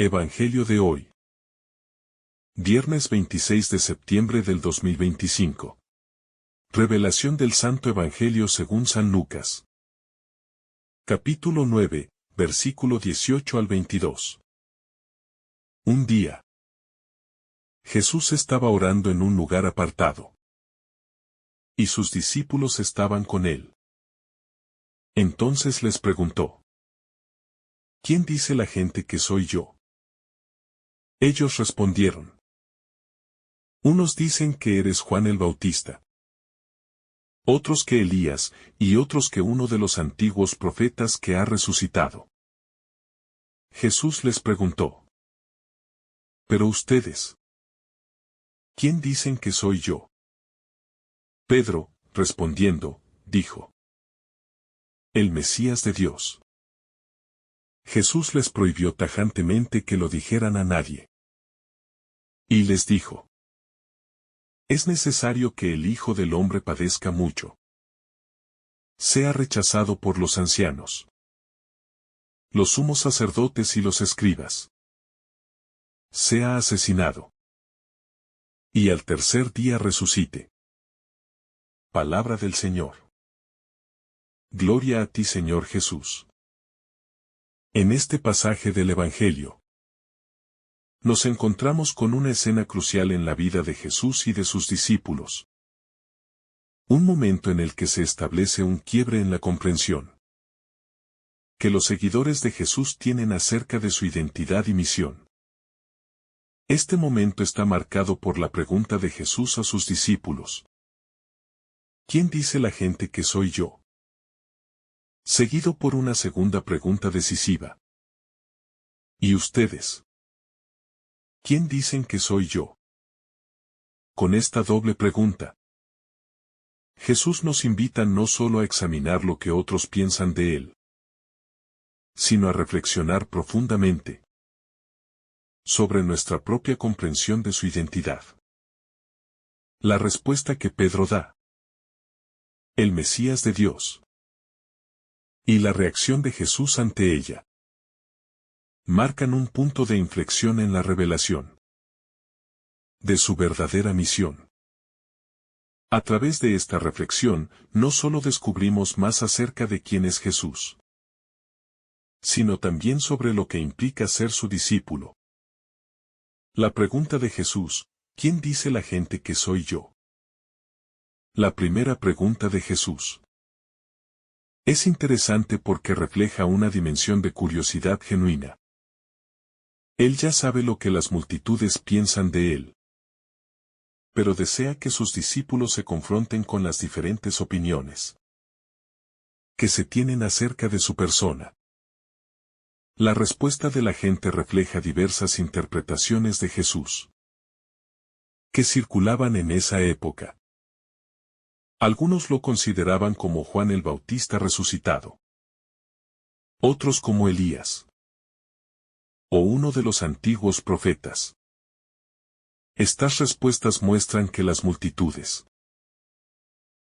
Evangelio de hoy. Viernes 26 de septiembre del 2025. Revelación del Santo Evangelio según San Lucas. Capítulo 9, versículo 18 al 22. Un día. Jesús estaba orando en un lugar apartado. Y sus discípulos estaban con él. Entonces les preguntó: ¿Quién dice la gente que soy yo? Ellos respondieron: unos dicen que eres Juan el Bautista, otros que Elías, y otros que uno de los antiguos profetas que ha resucitado. Jesús les preguntó: ¿pero ustedes? ¿Quién dicen que soy yo? Pedro, respondiendo, dijo: el Mesías de Dios. Jesús les prohibió tajantemente que lo dijeran a nadie. Y les dijo: es necesario que el Hijo del Hombre padezca mucho, sea rechazado por los ancianos, los sumos sacerdotes y los escribas, sea asesinado, y al tercer día resucite. Palabra del Señor. Gloria a ti, Señor Jesús. En este pasaje del Evangelio, nos encontramos con una escena crucial en la vida de Jesús y de sus discípulos. Un momento en el que se establece un quiebre en la comprensión que los seguidores de Jesús tienen acerca de su identidad y misión. Este momento está marcado por la pregunta de Jesús a sus discípulos: ¿quién dice la gente que soy yo? Seguido por una segunda pregunta decisiva: ¿y ustedes? ¿Quién dicen que soy yo? Con esta doble pregunta, Jesús nos invita no solo a examinar lo que otros piensan de él, sino a reflexionar profundamente sobre nuestra propia comprensión de su identidad. La respuesta que Pedro da: el Mesías de Dios, y la reacción de Jesús ante ella, marcan un punto de inflexión en la revelación de su verdadera misión. A través de esta reflexión, no solo descubrimos más acerca de quién es Jesús, sino también sobre lo que implica ser su discípulo. La pregunta de Jesús: ¿quién dice la gente que soy yo? La primera pregunta de Jesús es interesante porque refleja una dimensión de curiosidad genuina. Él ya sabe lo que las multitudes piensan de él, pero desea que sus discípulos se confronten con las diferentes opiniones que se tienen acerca de su persona. La respuesta de la gente refleja diversas interpretaciones de Jesús que circulaban en esa época. Algunos lo consideraban como Juan el Bautista resucitado, otros como Elías, o uno de los antiguos profetas. Estas respuestas muestran que las multitudes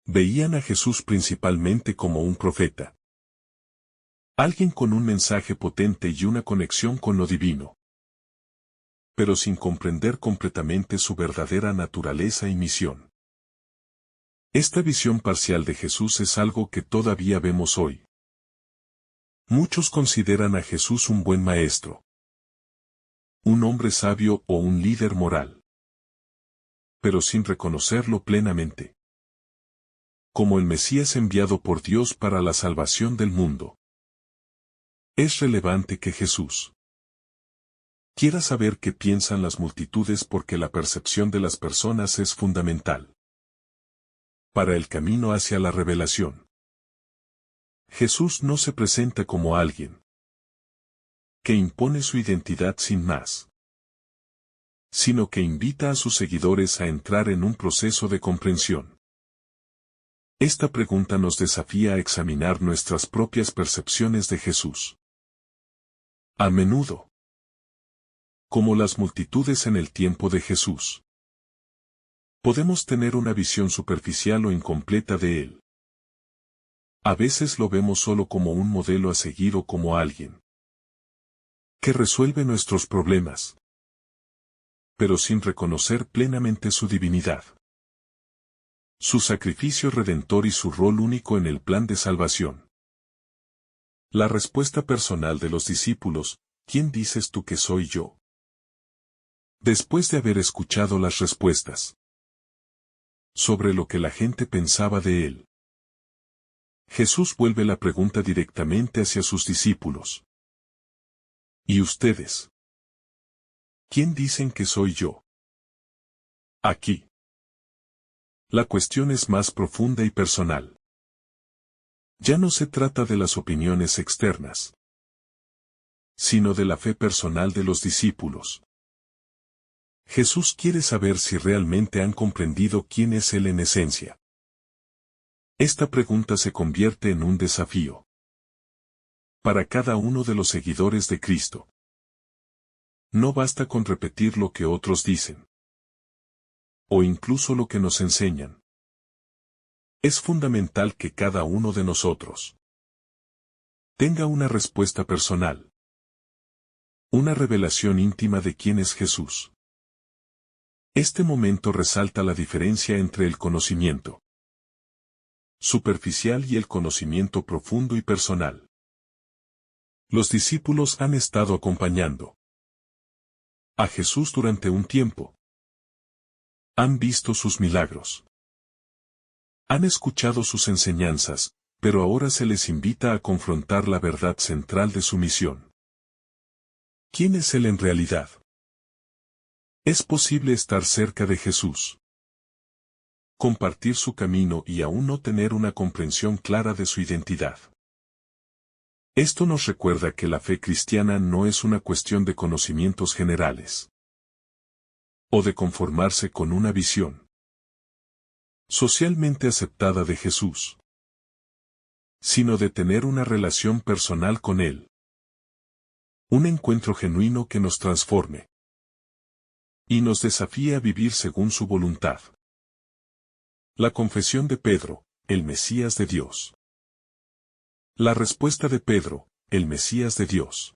veían a Jesús principalmente como un profeta, alguien con un mensaje potente y una conexión con lo divino, pero sin comprender completamente su verdadera naturaleza y misión. Esta visión parcial de Jesús es algo que todavía vemos hoy. Muchos consideran a Jesús un buen maestro, un hombre sabio o un líder moral, pero sin reconocerlo plenamente como el Mesías enviado por Dios para la salvación del mundo. Es relevante que Jesús quiera saber qué piensan las multitudes, porque la percepción de las personas es fundamental para el camino hacia la revelación. Jesús no se presenta como alguien que impone su identidad sin más, sino que invita a sus seguidores a entrar en un proceso de comprensión. Esta pregunta nos desafía a examinar nuestras propias percepciones de Jesús. A menudo, como las multitudes en el tiempo de Jesús, podemos tener una visión superficial o incompleta de él. A veces lo vemos solo como un modelo a seguir o como alguien que resuelve nuestros problemas, pero sin reconocer plenamente su divinidad, su sacrificio redentor y su rol único en el plan de salvación. La respuesta personal de los discípulos: ¿quién dices tú que soy yo? Después de haber escuchado las respuestas sobre lo que la gente pensaba de él, Jesús vuelve la pregunta directamente hacia sus discípulos. ¿Y ustedes? ¿Quién dicen que soy yo? Aquí, la cuestión es más profunda y personal. Ya no se trata de las opiniones externas, sino de la fe personal de los discípulos. Jesús quiere saber si realmente han comprendido quién es Él en esencia. Esta pregunta se convierte en un desafío para cada uno de los seguidores de Cristo. No basta con repetir lo que otros dicen, o incluso lo que nos enseñan. Es fundamental que cada uno de nosotros tenga una respuesta personal, una revelación íntima de quién es Jesús. Este momento resalta la diferencia entre el conocimiento superficial y el conocimiento profundo y personal. Los discípulos han estado acompañando a Jesús durante un tiempo. Han visto sus milagros. Han escuchado sus enseñanzas, pero ahora se les invita a confrontar la verdad central de su misión. ¿Quién es Él en realidad? Es posible estar cerca de Jesús, compartir su camino y aún no tener una comprensión clara de su identidad. Esto nos recuerda que la fe cristiana no es una cuestión de conocimientos generales, o de conformarse con una visión socialmente aceptada de Jesús, sino de tener una relación personal con Él. Un encuentro genuino que nos transforme y nos desafía a vivir según su voluntad. La confesión de Pedro: el Mesías de Dios. La respuesta de Pedro: el Mesías de Dios.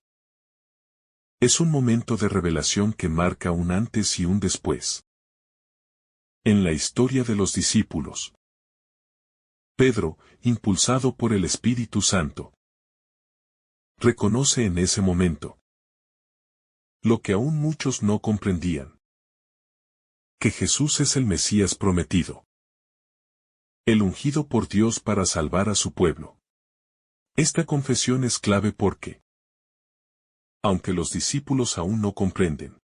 Es un momento de revelación que marca un antes y un después en la historia de los discípulos. Pedro, impulsado por el Espíritu Santo, reconoce en ese momento lo que aún muchos no comprendían: que Jesús es el Mesías prometido, el ungido por Dios para salvar a su pueblo. Esta confesión es clave porque, aunque los discípulos aún no comprenden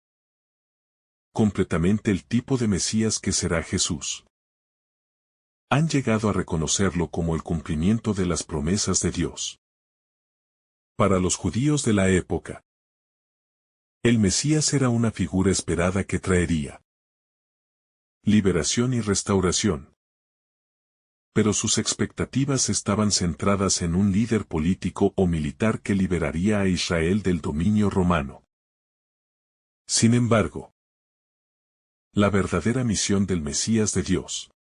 completamente el tipo de Mesías que será Jesús, han llegado a reconocerlo como el cumplimiento de las promesas de Dios. Para los judíos de la época, el Mesías era una figura esperada que traería liberación y restauración. Pero sus expectativas estaban centradas en un líder político o militar que liberaría a Israel del dominio romano. Sin embargo, la verdadera misión del Mesías de Dios,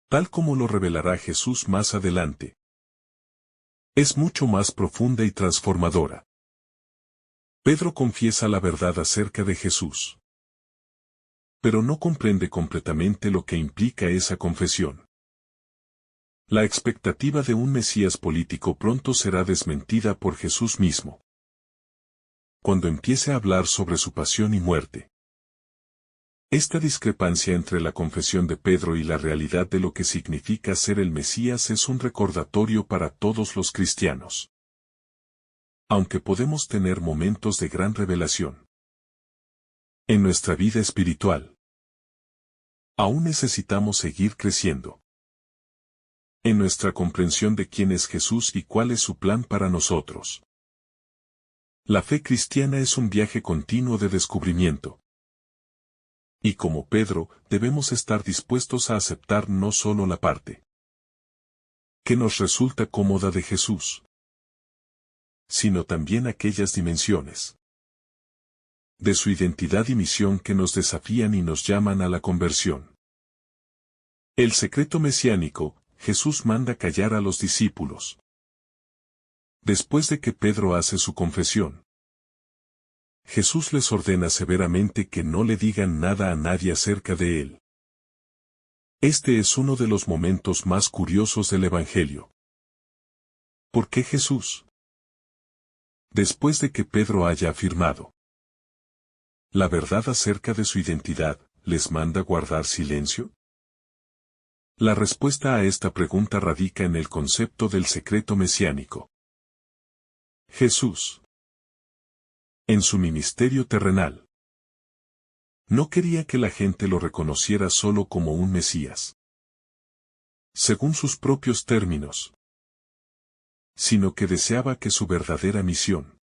tal como lo revelará Jesús más adelante, es mucho más profunda y transformadora. Pedro confiesa la verdad acerca de Jesús, pero no comprende completamente lo que implica esa confesión. La expectativa de un Mesías político pronto será desmentida por Jesús mismo, cuando empiece a hablar sobre su pasión y muerte. Esta discrepancia entre la confesión de Pedro y la realidad de lo que significa ser el Mesías es un recordatorio para todos los cristianos. Aunque podemos tener momentos de gran revelación en nuestra vida espiritual, aún necesitamos seguir creciendo en nuestra comprensión de quién es Jesús y cuál es su plan para nosotros. La fe cristiana es un viaje continuo de descubrimiento. Y como Pedro, debemos estar dispuestos a aceptar no solo la parte que nos resulta cómoda de Jesús, sino también aquellas dimensiones de su identidad y misión que nos desafían y nos llaman a la conversión. El secreto mesiánico: Jesús manda callar a los discípulos. Después de que Pedro hace su confesión, Jesús les ordena severamente que no le digan nada a nadie acerca de él. Este es uno de los momentos más curiosos del Evangelio. ¿Por qué Jesús? Después de que Pedro haya afirmado la verdad acerca de su identidad, ¿les manda guardar silencio? La respuesta a esta pregunta radica en el concepto del secreto mesiánico. Jesús, en su ministerio terrenal, no quería que la gente lo reconociera solo como un Mesías, según sus propios términos, sino que deseaba que su verdadera misión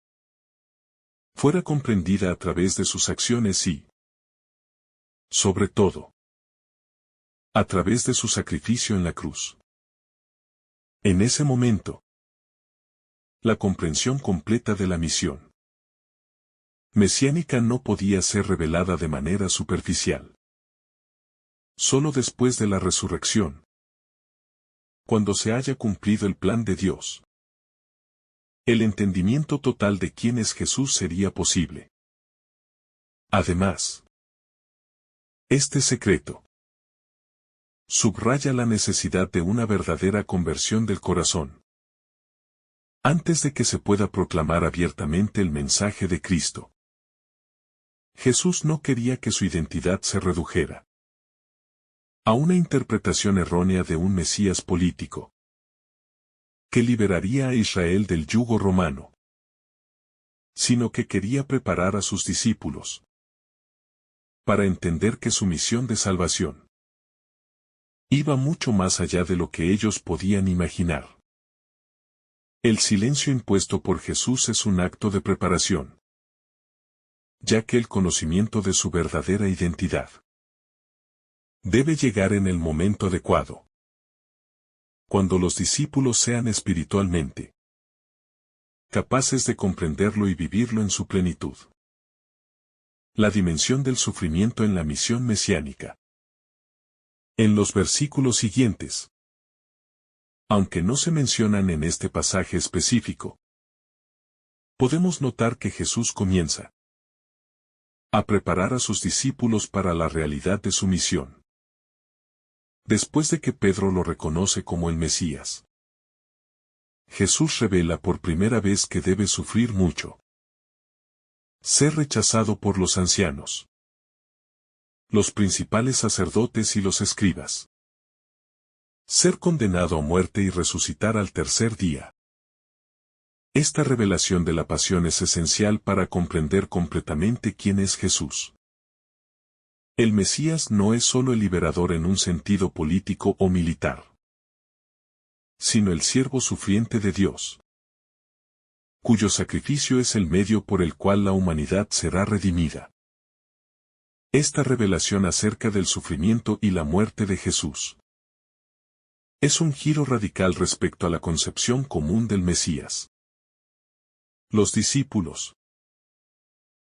fuera comprendida a través de sus acciones y, sobre todo, a través de su sacrificio en la cruz. En ese momento, la comprensión completa de la misión mesiánica no podía ser revelada de manera superficial. Solo después de la resurrección, cuando se haya cumplido el plan de Dios, el entendimiento total de quién es Jesús sería posible. Además, este secreto subraya la necesidad de una verdadera conversión del corazón, antes de que se pueda proclamar abiertamente el mensaje de Cristo. Jesús no quería que su identidad se redujera a una interpretación errónea de un Mesías político que liberaría a Israel del yugo romano, sino que quería preparar a sus discípulos para entender que su misión de salvación iba mucho más allá de lo que ellos podían imaginar. El silencio impuesto por Jesús es un acto de preparación, ya que el conocimiento de su verdadera identidad debe llegar en el momento adecuado, cuando los discípulos sean espiritualmente capaces de comprenderlo y vivirlo en su plenitud. La dimensión del sufrimiento en la misión mesiánica. En los versículos siguientes, aunque no se mencionan en este pasaje específico, podemos notar que Jesús comienza a preparar a sus discípulos para la realidad de su misión. Después de que Pedro lo reconoce como el Mesías, Jesús revela por primera vez que debe sufrir mucho. Ser rechazado por los ancianos, los principales sacerdotes y los escribas. Ser condenado a muerte y resucitar al tercer día. Esta revelación de la pasión es esencial para comprender completamente quién es Jesús. El Mesías no es solo el liberador en un sentido político o militar, sino el siervo sufriente de Dios, cuyo sacrificio es el medio por el cual la humanidad será redimida. Esta revelación acerca del sufrimiento y la muerte de Jesús es un giro radical respecto a la concepción común del Mesías. Los discípulos,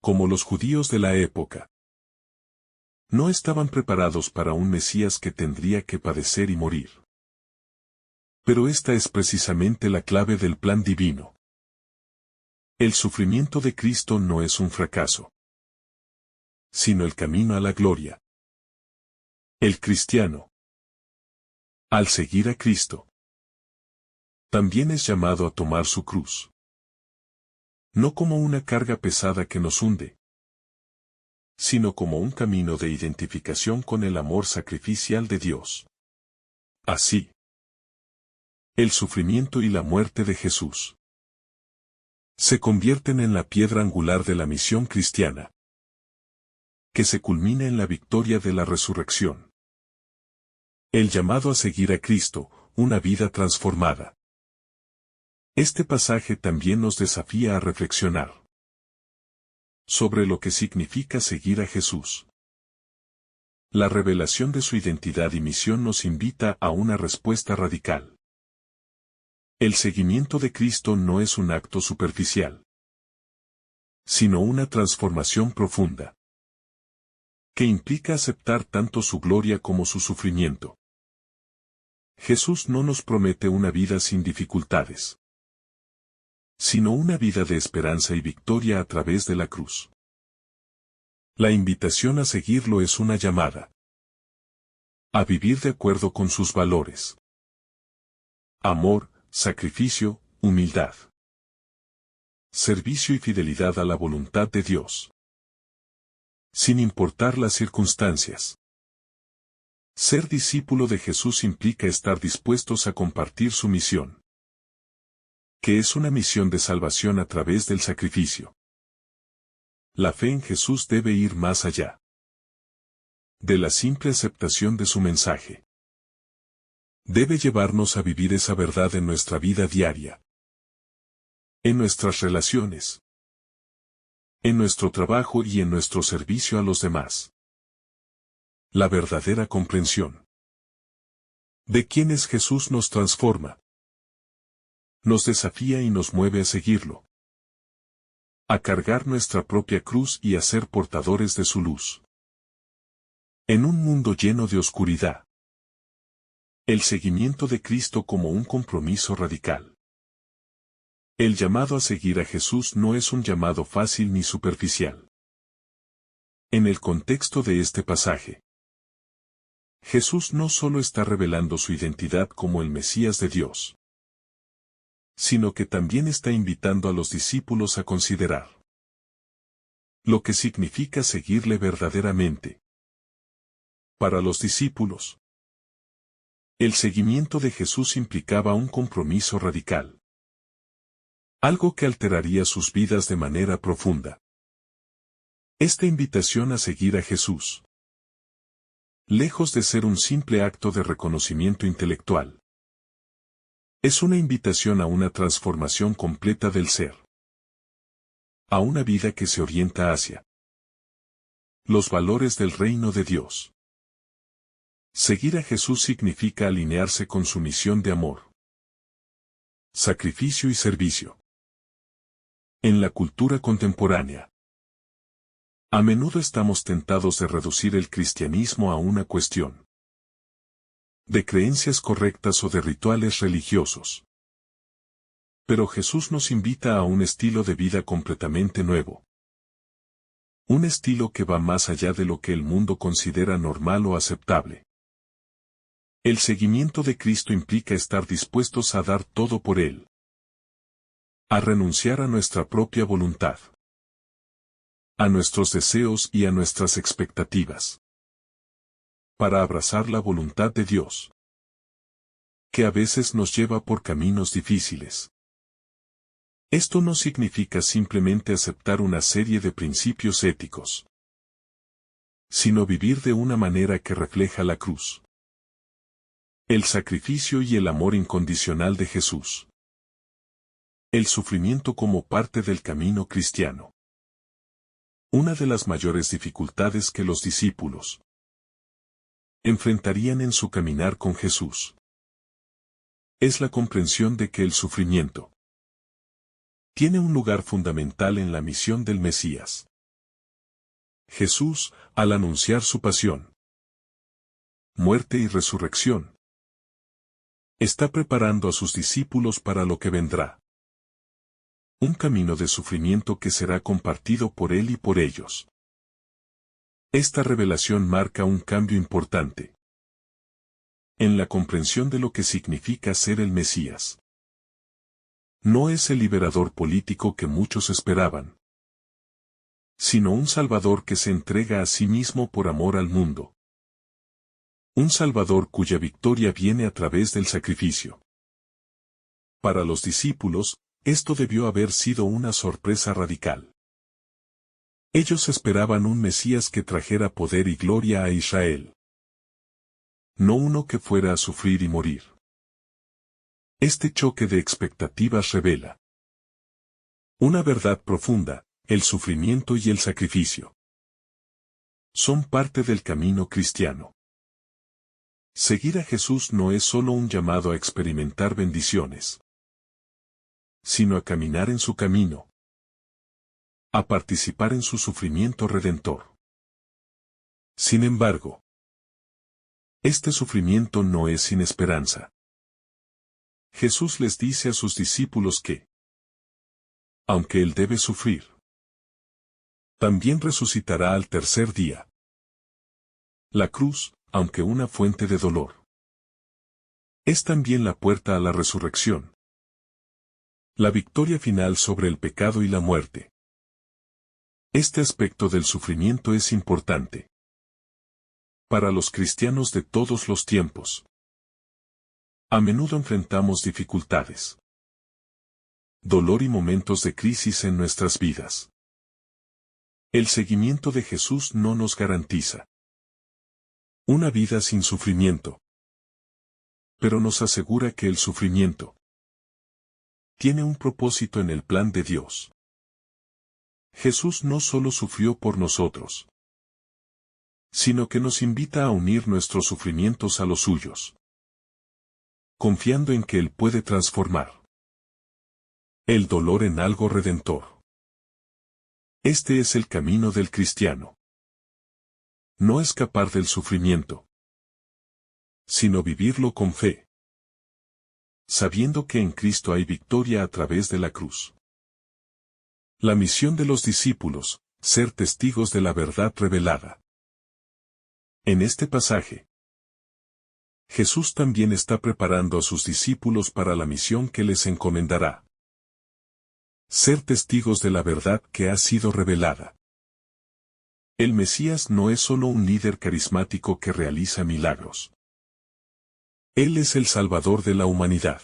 como los judíos de la época, no estaban preparados para un Mesías que tendría que padecer y morir. Pero esta es precisamente la clave del plan divino. El sufrimiento de Cristo no es un fracaso, sino el camino a la gloria. El cristiano, al seguir a Cristo, también es llamado a tomar su cruz, no como una carga pesada que nos hunde, sino como un camino de identificación con el amor sacrificial de Dios. Así, el sufrimiento y la muerte de Jesús se convierten en la piedra angular de la misión cristiana, que se culmina en la victoria de la resurrección. El llamado a seguir a Cristo, una vida transformada. Este pasaje también nos desafía a reflexionar sobre lo que significa seguir a Jesús. La revelación de su identidad y misión nos invita a una respuesta radical. El seguimiento de Cristo no es un acto superficial, sino una transformación profunda, que implica aceptar tanto su gloria como su sufrimiento. Jesús no nos promete una vida sin dificultades, sino una vida de esperanza y victoria a través de la cruz. La invitación a seguirlo es una llamada a vivir de acuerdo con sus valores. Amor, sacrificio, humildad. Servicio y fidelidad a la voluntad de Dios. Sin importar las circunstancias. Ser discípulo de Jesús implica estar dispuestos a compartir su misión, que es una misión de salvación a través del sacrificio. La fe en Jesús debe ir más allá de la simple aceptación de su mensaje. Debe llevarnos a vivir esa verdad en nuestra vida diaria, en nuestras relaciones, en nuestro trabajo y en nuestro servicio a los demás. La verdadera comprensión de quién es Jesús nos transforma, nos desafía y nos mueve a seguirlo, a cargar nuestra propia cruz y a ser portadores de su luz. En un mundo lleno de oscuridad, el seguimiento de Cristo como un compromiso radical. El llamado a seguir a Jesús no es un llamado fácil ni superficial. En el contexto de este pasaje, Jesús no solo está revelando su identidad como el Mesías de Dios, sino que también está invitando a los discípulos a considerar lo que significa seguirle verdaderamente. Para los discípulos, el seguimiento de Jesús implicaba un compromiso radical, algo que alteraría sus vidas de manera profunda. Esta invitación a seguir a Jesús, lejos de ser un simple acto de reconocimiento intelectual, es una invitación a una transformación completa del ser, a una vida que se orienta hacia los valores del reino de Dios. Seguir a Jesús significa alinearse con su misión de amor, sacrificio y servicio. En la cultura contemporánea, a menudo estamos tentados de reducir el cristianismo a una cuestión de creencias correctas o de rituales religiosos. Pero Jesús nos invita a un estilo de vida completamente nuevo. Un estilo que va más allá de lo que el mundo considera normal o aceptable. El seguimiento de Cristo implica estar dispuestos a dar todo por Él, a renunciar a nuestra propia voluntad, a nuestros deseos y a nuestras expectativas, para abrazar la voluntad de Dios, que a veces nos lleva por caminos difíciles. Esto no significa simplemente aceptar una serie de principios éticos, sino vivir de una manera que refleja la cruz, el sacrificio y el amor incondicional de Jesús. El sufrimiento como parte del camino cristiano. Una de las mayores dificultades que los discípulos enfrentarían en su caminar con Jesús es la comprensión de que el sufrimiento tiene un lugar fundamental en la misión del Mesías. Jesús, al anunciar su pasión, muerte y resurrección, está preparando a sus discípulos para lo que vendrá. Un camino de sufrimiento que será compartido por Él y por ellos. Esta revelación marca un cambio importante en la comprensión de lo que significa ser el Mesías. No es el liberador político que muchos esperaban, sino un Salvador que se entrega a sí mismo por amor al mundo. Un Salvador cuya victoria viene a través del sacrificio. Para los discípulos, esto debió haber sido una sorpresa radical. Ellos esperaban un Mesías que trajera poder y gloria a Israel, no uno que fuera a sufrir y morir. Este choque de expectativas revela una verdad profunda: el sufrimiento y el sacrificio son parte del camino cristiano. Seguir a Jesús no es solo un llamado a experimentar bendiciones, sino a caminar en su camino, a participar en su sufrimiento redentor. Sin embargo, este sufrimiento no es sin esperanza. Jesús les dice a sus discípulos que, aunque Él debe sufrir, También resucitará al tercer día. La cruz, aunque una fuente de dolor, es también la puerta a la resurrección. La victoria final sobre el pecado y la muerte. Este aspecto del sufrimiento es importante para los cristianos de todos los tiempos. A menudo enfrentamos dificultades, dolor y momentos de crisis en nuestras vidas. El seguimiento de Jesús no nos garantiza una vida sin sufrimiento, pero nos asegura que el sufrimiento tiene un propósito en el plan de Dios. Jesús no solo sufrió por nosotros, sino que nos invita a unir nuestros sufrimientos a los suyos, confiando en que Él puede transformar el dolor en algo redentor. Este es el camino del cristiano. No escapar del sufrimiento, sino vivirlo con fe, sabiendo que en Cristo hay victoria a través de la cruz. La misión de los discípulos, ser testigos de la verdad revelada. En este pasaje, Jesús también está preparando a sus discípulos para la misión que les encomendará. Ser testigos de la verdad que ha sido revelada. El Mesías no es solo un líder carismático que realiza milagros. Él es el Salvador de la humanidad.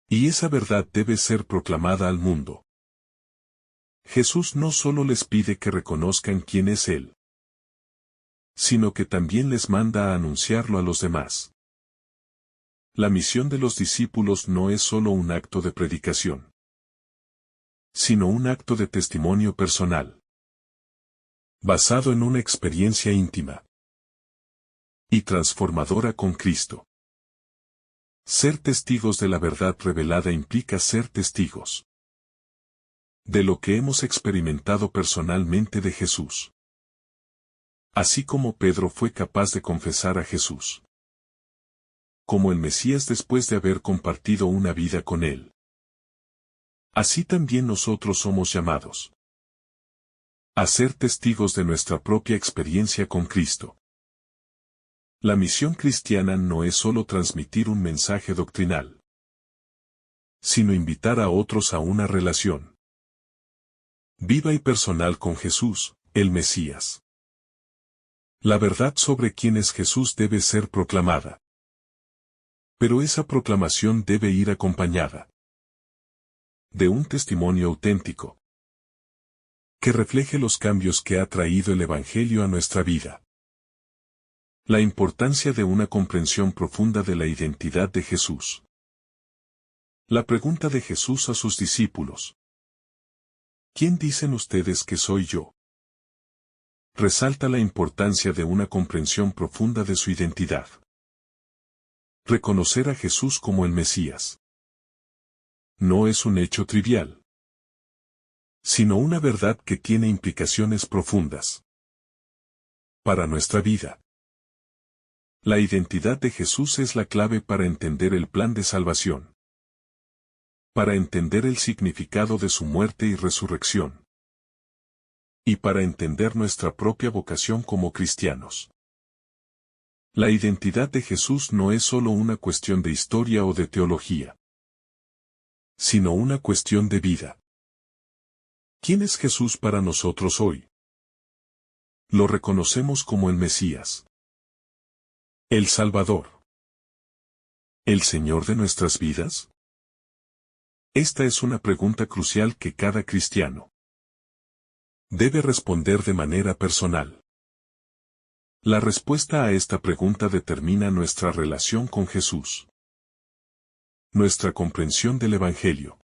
Y esa verdad debe ser proclamada al mundo. Jesús no solo les pide que reconozcan quién es Él, sino que también les manda a anunciarlo a los demás. La misión de los discípulos no es solo un acto de predicación, sino un acto de testimonio personal, basado en una experiencia íntima y transformadora con Cristo. Ser testigos de la verdad revelada implica ser testigos de lo que hemos experimentado personalmente de Jesús. Así como Pedro fue capaz de confesar a Jesús como el Mesías después de haber compartido una vida con Él, así también nosotros somos llamados a ser testigos de nuestra propia experiencia con Cristo. La misión cristiana no es solo transmitir un mensaje doctrinal, sino invitar a otros a una relación viva y personal con Jesús, el Mesías. La verdad sobre quién es Jesús debe ser proclamada. Pero esa proclamación debe ir acompañada de un testimonio auténtico que refleje los cambios que ha traído el Evangelio a nuestra vida. La importancia de una comprensión profunda de la identidad de Jesús. La pregunta de Jesús a sus discípulos: ¿quién dicen ustedes que soy yo?, resalta la importancia de una comprensión profunda de su identidad. Reconocer a Jesús como el Mesías no es un hecho trivial, sino una verdad que tiene implicaciones profundas para nuestra vida. La identidad de Jesús es la clave para entender el plan de salvación, para entender el significado de su muerte y resurrección, y para entender nuestra propia vocación como cristianos. La identidad de Jesús no es solo una cuestión de historia o de teología, sino una cuestión de vida. ¿Quién es Jesús para nosotros hoy? Lo reconocemos como el Mesías, el Salvador, el Señor de nuestras vidas. Esta es una pregunta crucial que cada cristiano debe responder de manera personal. La respuesta a esta pregunta determina nuestra relación con Jesús, nuestra comprensión del Evangelio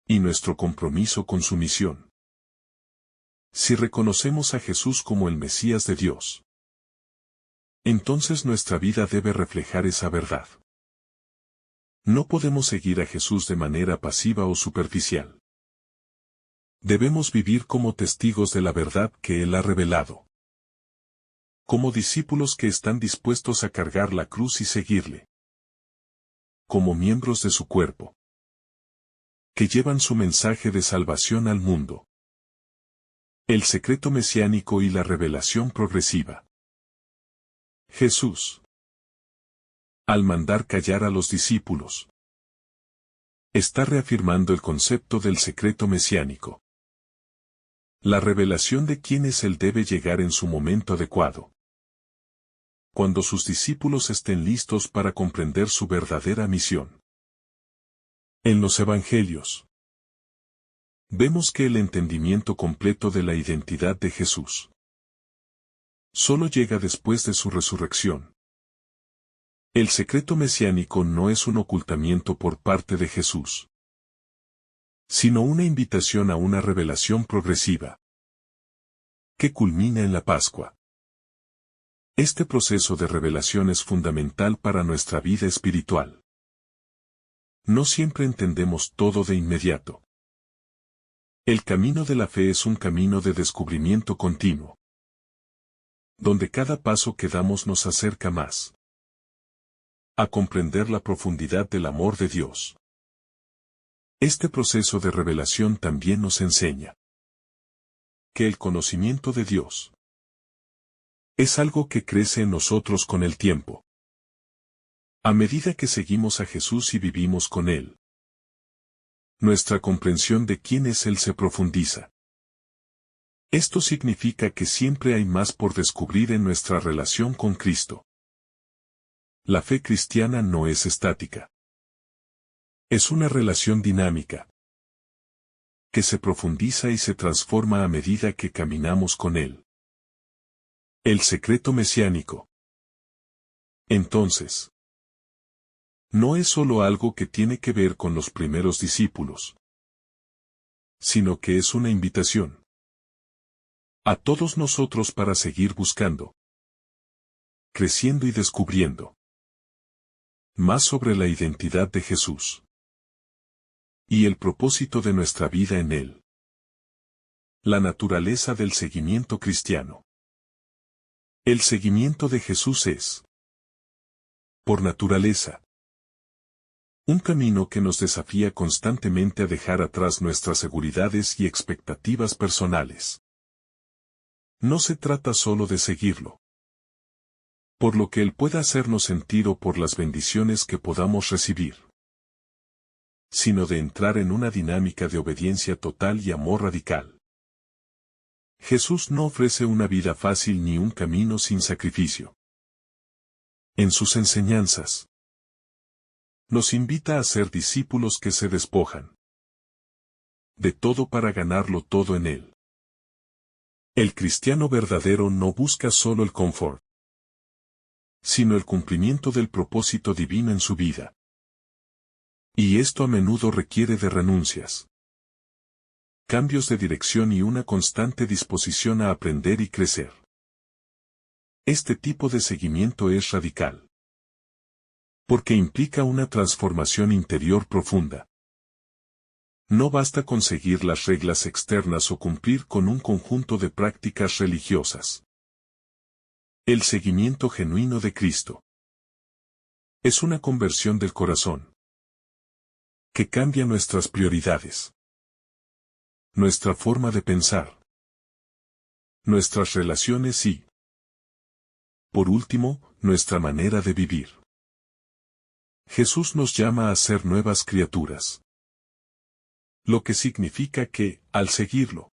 y nuestro compromiso con su misión. Si reconocemos a Jesús como el Mesías de Dios, entonces nuestra vida debe reflejar esa verdad. No podemos seguir a Jesús de manera pasiva o superficial. Debemos vivir como testigos de la verdad que Él ha revelado, como discípulos que están dispuestos a cargar la cruz y seguirle, como miembros de su cuerpo, que llevan su mensaje de salvación al mundo. El secreto mesiánico y la revelación progresiva. Jesús, al mandar callar a los discípulos, está reafirmando el concepto del secreto mesiánico. La revelación de quién es Él debe llegar en su momento adecuado, cuando sus discípulos estén listos para comprender su verdadera misión. En los Evangelios, vemos que el entendimiento completo de la identidad de Jesús solo llega después de su resurrección. El secreto mesiánico no es un ocultamiento por parte de Jesús, sino una invitación a una revelación progresiva que culmina en la Pascua. Este proceso de revelación es fundamental para nuestra vida espiritual. No siempre entendemos todo de inmediato. El camino de la fe es un camino de descubrimiento continuo, donde cada paso que damos nos acerca más a comprender la profundidad del amor de Dios. Este proceso de revelación también nos enseña que el conocimiento de Dios es algo que crece en nosotros con el tiempo. A medida que seguimos a Jesús y vivimos con Él, nuestra comprensión de quién es Él se profundiza. Esto significa que siempre hay más por descubrir en nuestra relación con Cristo. La fe cristiana no es estática. Es una relación dinámica, que se profundiza y se transforma a medida que caminamos con Él. El secreto mesiánico, entonces, no es solo algo que tiene que ver con los primeros discípulos, sino que es una invitación a todos nosotros para seguir buscando, creciendo y descubriendo más sobre la identidad de Jesús y el propósito de nuestra vida en Él. La naturaleza del seguimiento cristiano. El seguimiento de Jesús es, por naturaleza, un camino que nos desafía constantemente a dejar atrás nuestras seguridades y expectativas personales. No se trata solo de seguirlo, por lo que Él pueda hacernos sentir o por las bendiciones que podamos recibir, sino de entrar en una dinámica de obediencia total y amor radical. Jesús no ofrece una vida fácil ni un camino sin sacrificio. En sus enseñanzas, nos invita a ser discípulos que se despojan de todo para ganarlo todo en Él. El cristiano verdadero no busca solo el confort, sino el cumplimiento del propósito divino en su vida. Y esto a menudo requiere de renuncias, cambios de dirección y una constante disposición a aprender y crecer. Este tipo de seguimiento es radical, porque implica una transformación interior profunda. No basta con seguir las reglas externas o cumplir con un conjunto de prácticas religiosas. El seguimiento genuino de Cristo es una conversión del corazón que cambia nuestras prioridades, nuestra forma de pensar, nuestras relaciones y, por último, nuestra manera de vivir. Jesús nos llama a ser nuevas criaturas, lo que significa que, al seguirlo,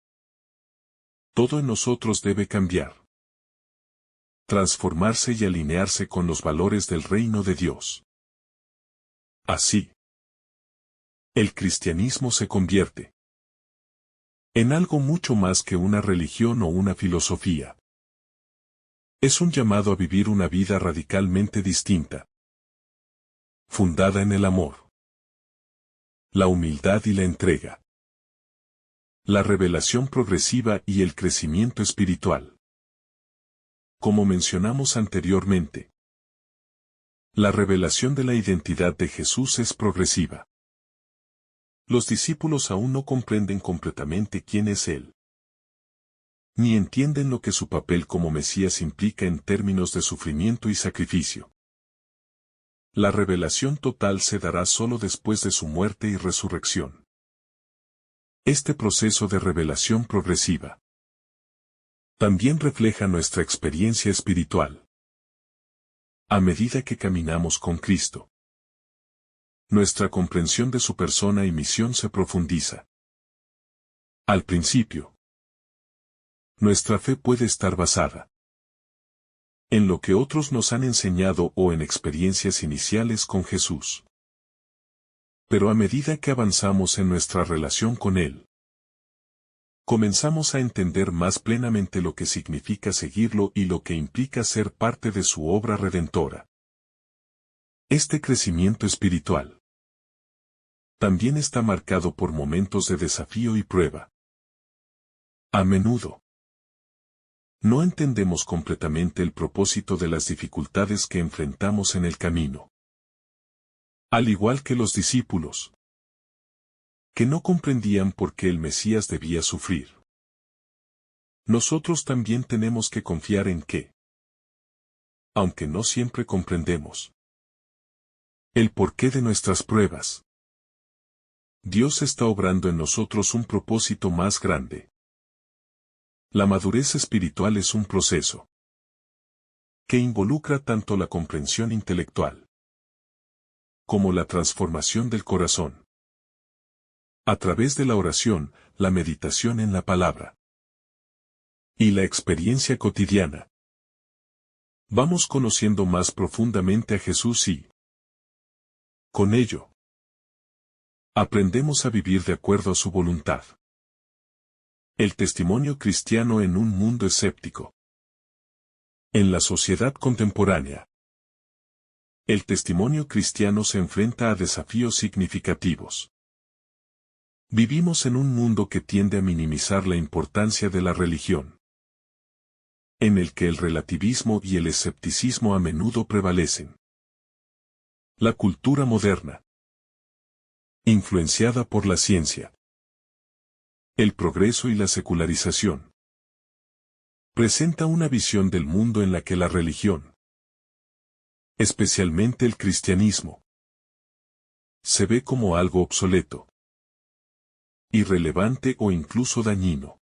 todo en nosotros debe cambiar, transformarse y alinearse con los valores del reino de Dios. Así, el cristianismo se convierte en algo mucho más que una religión o una filosofía. Es un llamado a vivir una vida radicalmente distinta, fundada en el amor, la humildad y la entrega, la revelación progresiva y el crecimiento espiritual. Como mencionamos anteriormente, la revelación de la identidad de Jesús es progresiva. Los discípulos aún no comprenden completamente quién es Él, ni entienden lo que su papel como Mesías implica en términos de sufrimiento y sacrificio. La revelación total se dará solo después de su muerte y resurrección. Este proceso de revelación progresiva También refleja nuestra experiencia espiritual. A medida que caminamos con Cristo, nuestra comprensión de su persona y misión se profundiza. Al principio, nuestra fe puede estar basada en lo que otros nos han enseñado o en experiencias iniciales con Jesús. Pero a medida que avanzamos en nuestra relación con Él, comenzamos a entender más plenamente lo que significa seguirlo y lo que implica ser parte de su obra redentora. Este crecimiento espiritual también está marcado por momentos de desafío y prueba. A menudo, no entendemos completamente el propósito de las dificultades que enfrentamos en el camino. Al igual que los discípulos, que no comprendían por qué el Mesías debía sufrir. Nosotros también tenemos que confiar en que, aunque no siempre comprendemos el porqué de nuestras pruebas, Dios está obrando en nosotros un propósito más grande. La madurez espiritual es un proceso que involucra tanto la comprensión intelectual como la transformación del corazón. A través de la oración, la meditación en la palabra y la experiencia cotidiana, vamos conociendo más profundamente a Jesús y, con ello, aprendemos a vivir de acuerdo a su voluntad. El testimonio cristiano en un mundo escéptico. En la sociedad contemporánea, el testimonio cristiano se enfrenta a desafíos significativos. Vivimos en un mundo que tiende a minimizar la importancia de la religión, en el que el relativismo y el escepticismo a menudo prevalecen. La cultura moderna, influenciada por la ciencia, el progreso y la secularización, presenta una visión del mundo en la que la religión, especialmente el cristianismo, se ve como algo obsoleto, irrelevante o incluso dañino.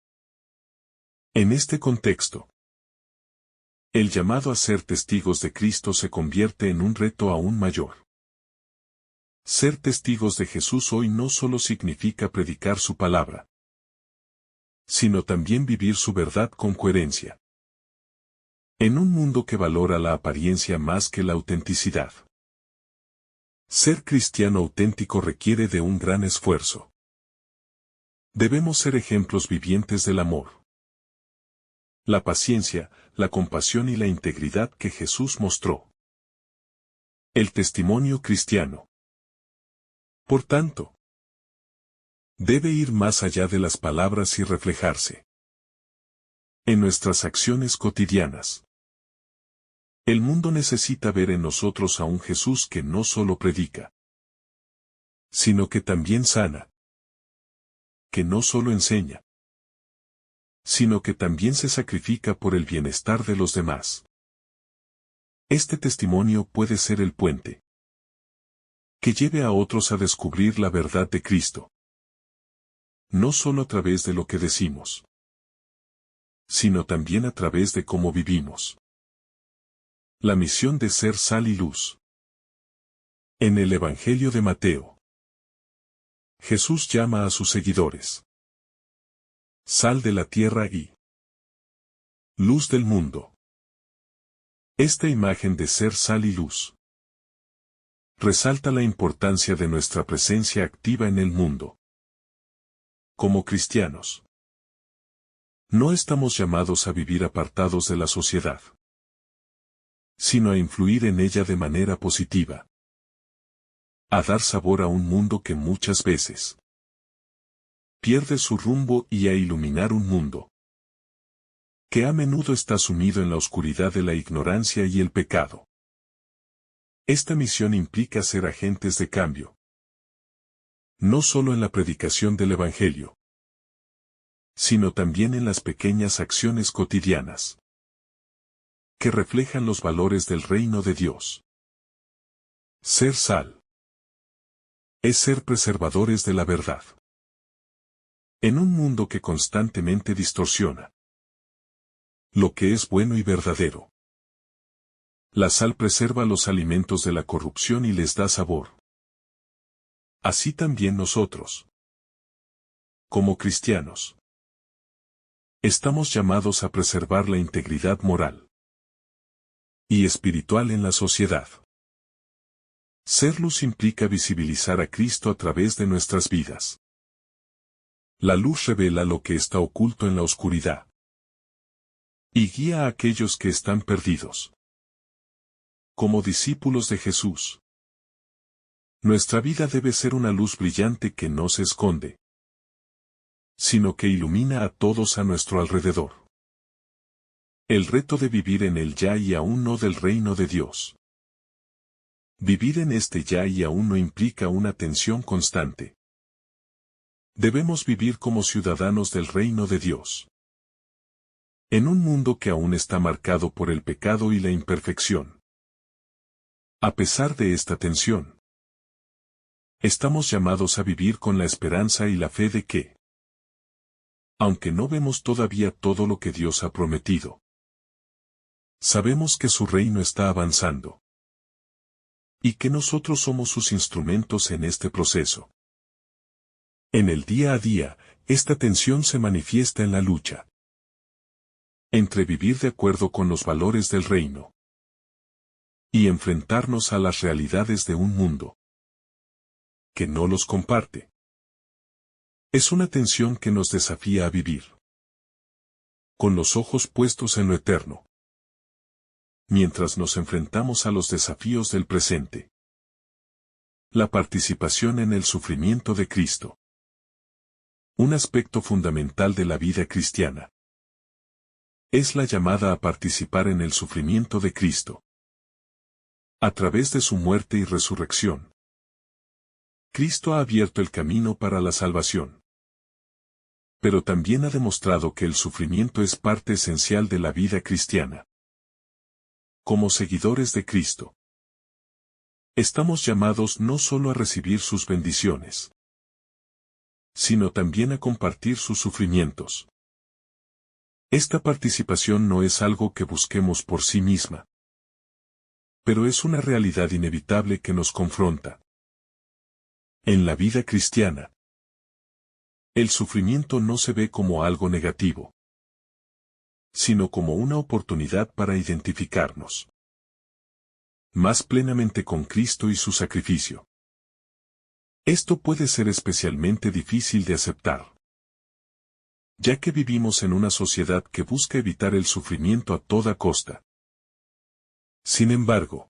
En este contexto, el llamado a ser testigos de Cristo se convierte en un reto aún mayor. Ser testigos de Jesús hoy no solo significa predicar su palabra, sino también vivir su verdad con coherencia. En un mundo que valora la apariencia más que la autenticidad, ser cristiano auténtico requiere de un gran esfuerzo. Debemos ser ejemplos vivientes del amor, la paciencia, la compasión y la integridad que Jesús mostró. El testimonio cristiano, por tanto, debe ir más allá de las palabras y reflejarse en nuestras acciones cotidianas. El mundo necesita ver en nosotros a un Jesús que no solo predica, sino que también sana, que no solo enseña, sino que también se sacrifica por el bienestar de los demás. Este testimonio puede ser el puente que lleve a otros a descubrir la verdad de Cristo, no solo a través de lo que decimos, sino también a través de cómo vivimos. La misión de ser sal y luz. En el Evangelio de Mateo, Jesús llama a sus seguidores sal de la tierra y luz del mundo. Esta imagen de ser sal y luz resalta la importancia de nuestra presencia activa en el mundo. Como cristianos, no estamos llamados a vivir apartados de la sociedad, sino a influir en ella de manera positiva, a dar sabor a un mundo que muchas veces pierde su rumbo y a iluminar un mundo que a menudo está sumido en la oscuridad de la ignorancia y el pecado. Esta misión implica ser agentes de cambio, no solo en la predicación del Evangelio, sino también en las pequeñas acciones cotidianas que reflejan los valores del reino de Dios. Ser sal es ser preservadores de la verdad. En un mundo que constantemente distorsiona lo que es bueno y verdadero. La sal preserva los alimentos de la corrupción y les da sabor. Así también nosotros, como cristianos, estamos llamados a preservar la integridad moral y espiritual en la sociedad. Ser luz implica visibilizar a Cristo a través de nuestras vidas. La luz revela lo que está oculto en la oscuridad y guía a aquellos que están perdidos. Como discípulos de Jesús, nuestra vida debe ser una luz brillante que no se esconde, sino que ilumina a todos a nuestro alrededor. El reto de vivir en el ya y aún no del reino de Dios. Vivir en este ya y aún no implica una tensión constante. Debemos vivir como ciudadanos del reino de Dios. En un mundo que aún está marcado por el pecado y la imperfección. A pesar de esta tensión, estamos llamados a vivir con la esperanza y la fe de que, aunque no vemos todavía todo lo que Dios ha prometido, sabemos que su reino está avanzando. Y que nosotros somos sus instrumentos en este proceso. En el día a día, esta tensión se manifiesta en la lucha entre vivir de acuerdo con los valores del reino y enfrentarnos a las realidades de un mundo que no los comparte. Es una tensión que nos desafía a vivir con los ojos puestos en lo eterno, mientras nos enfrentamos a los desafíos del presente. La participación en el sufrimiento de Cristo. Un aspecto fundamental de la vida cristiana. Es la llamada a participar en el sufrimiento de Cristo. A través de su muerte y resurrección, Cristo ha abierto el camino para la salvación. Pero también ha demostrado que el sufrimiento es parte esencial de la vida cristiana. Como seguidores de Cristo, estamos llamados no solo a recibir sus bendiciones, sino también a compartir sus sufrimientos. Esta participación no es algo que busquemos por sí misma, pero es una realidad inevitable que nos confronta. En la vida cristiana, el sufrimiento no se ve como algo negativo, sino como una oportunidad para identificarnos más plenamente con Cristo y su sacrificio. Esto puede ser especialmente difícil de aceptar, ya que vivimos en una sociedad que busca evitar el sufrimiento a toda costa. Sin embargo,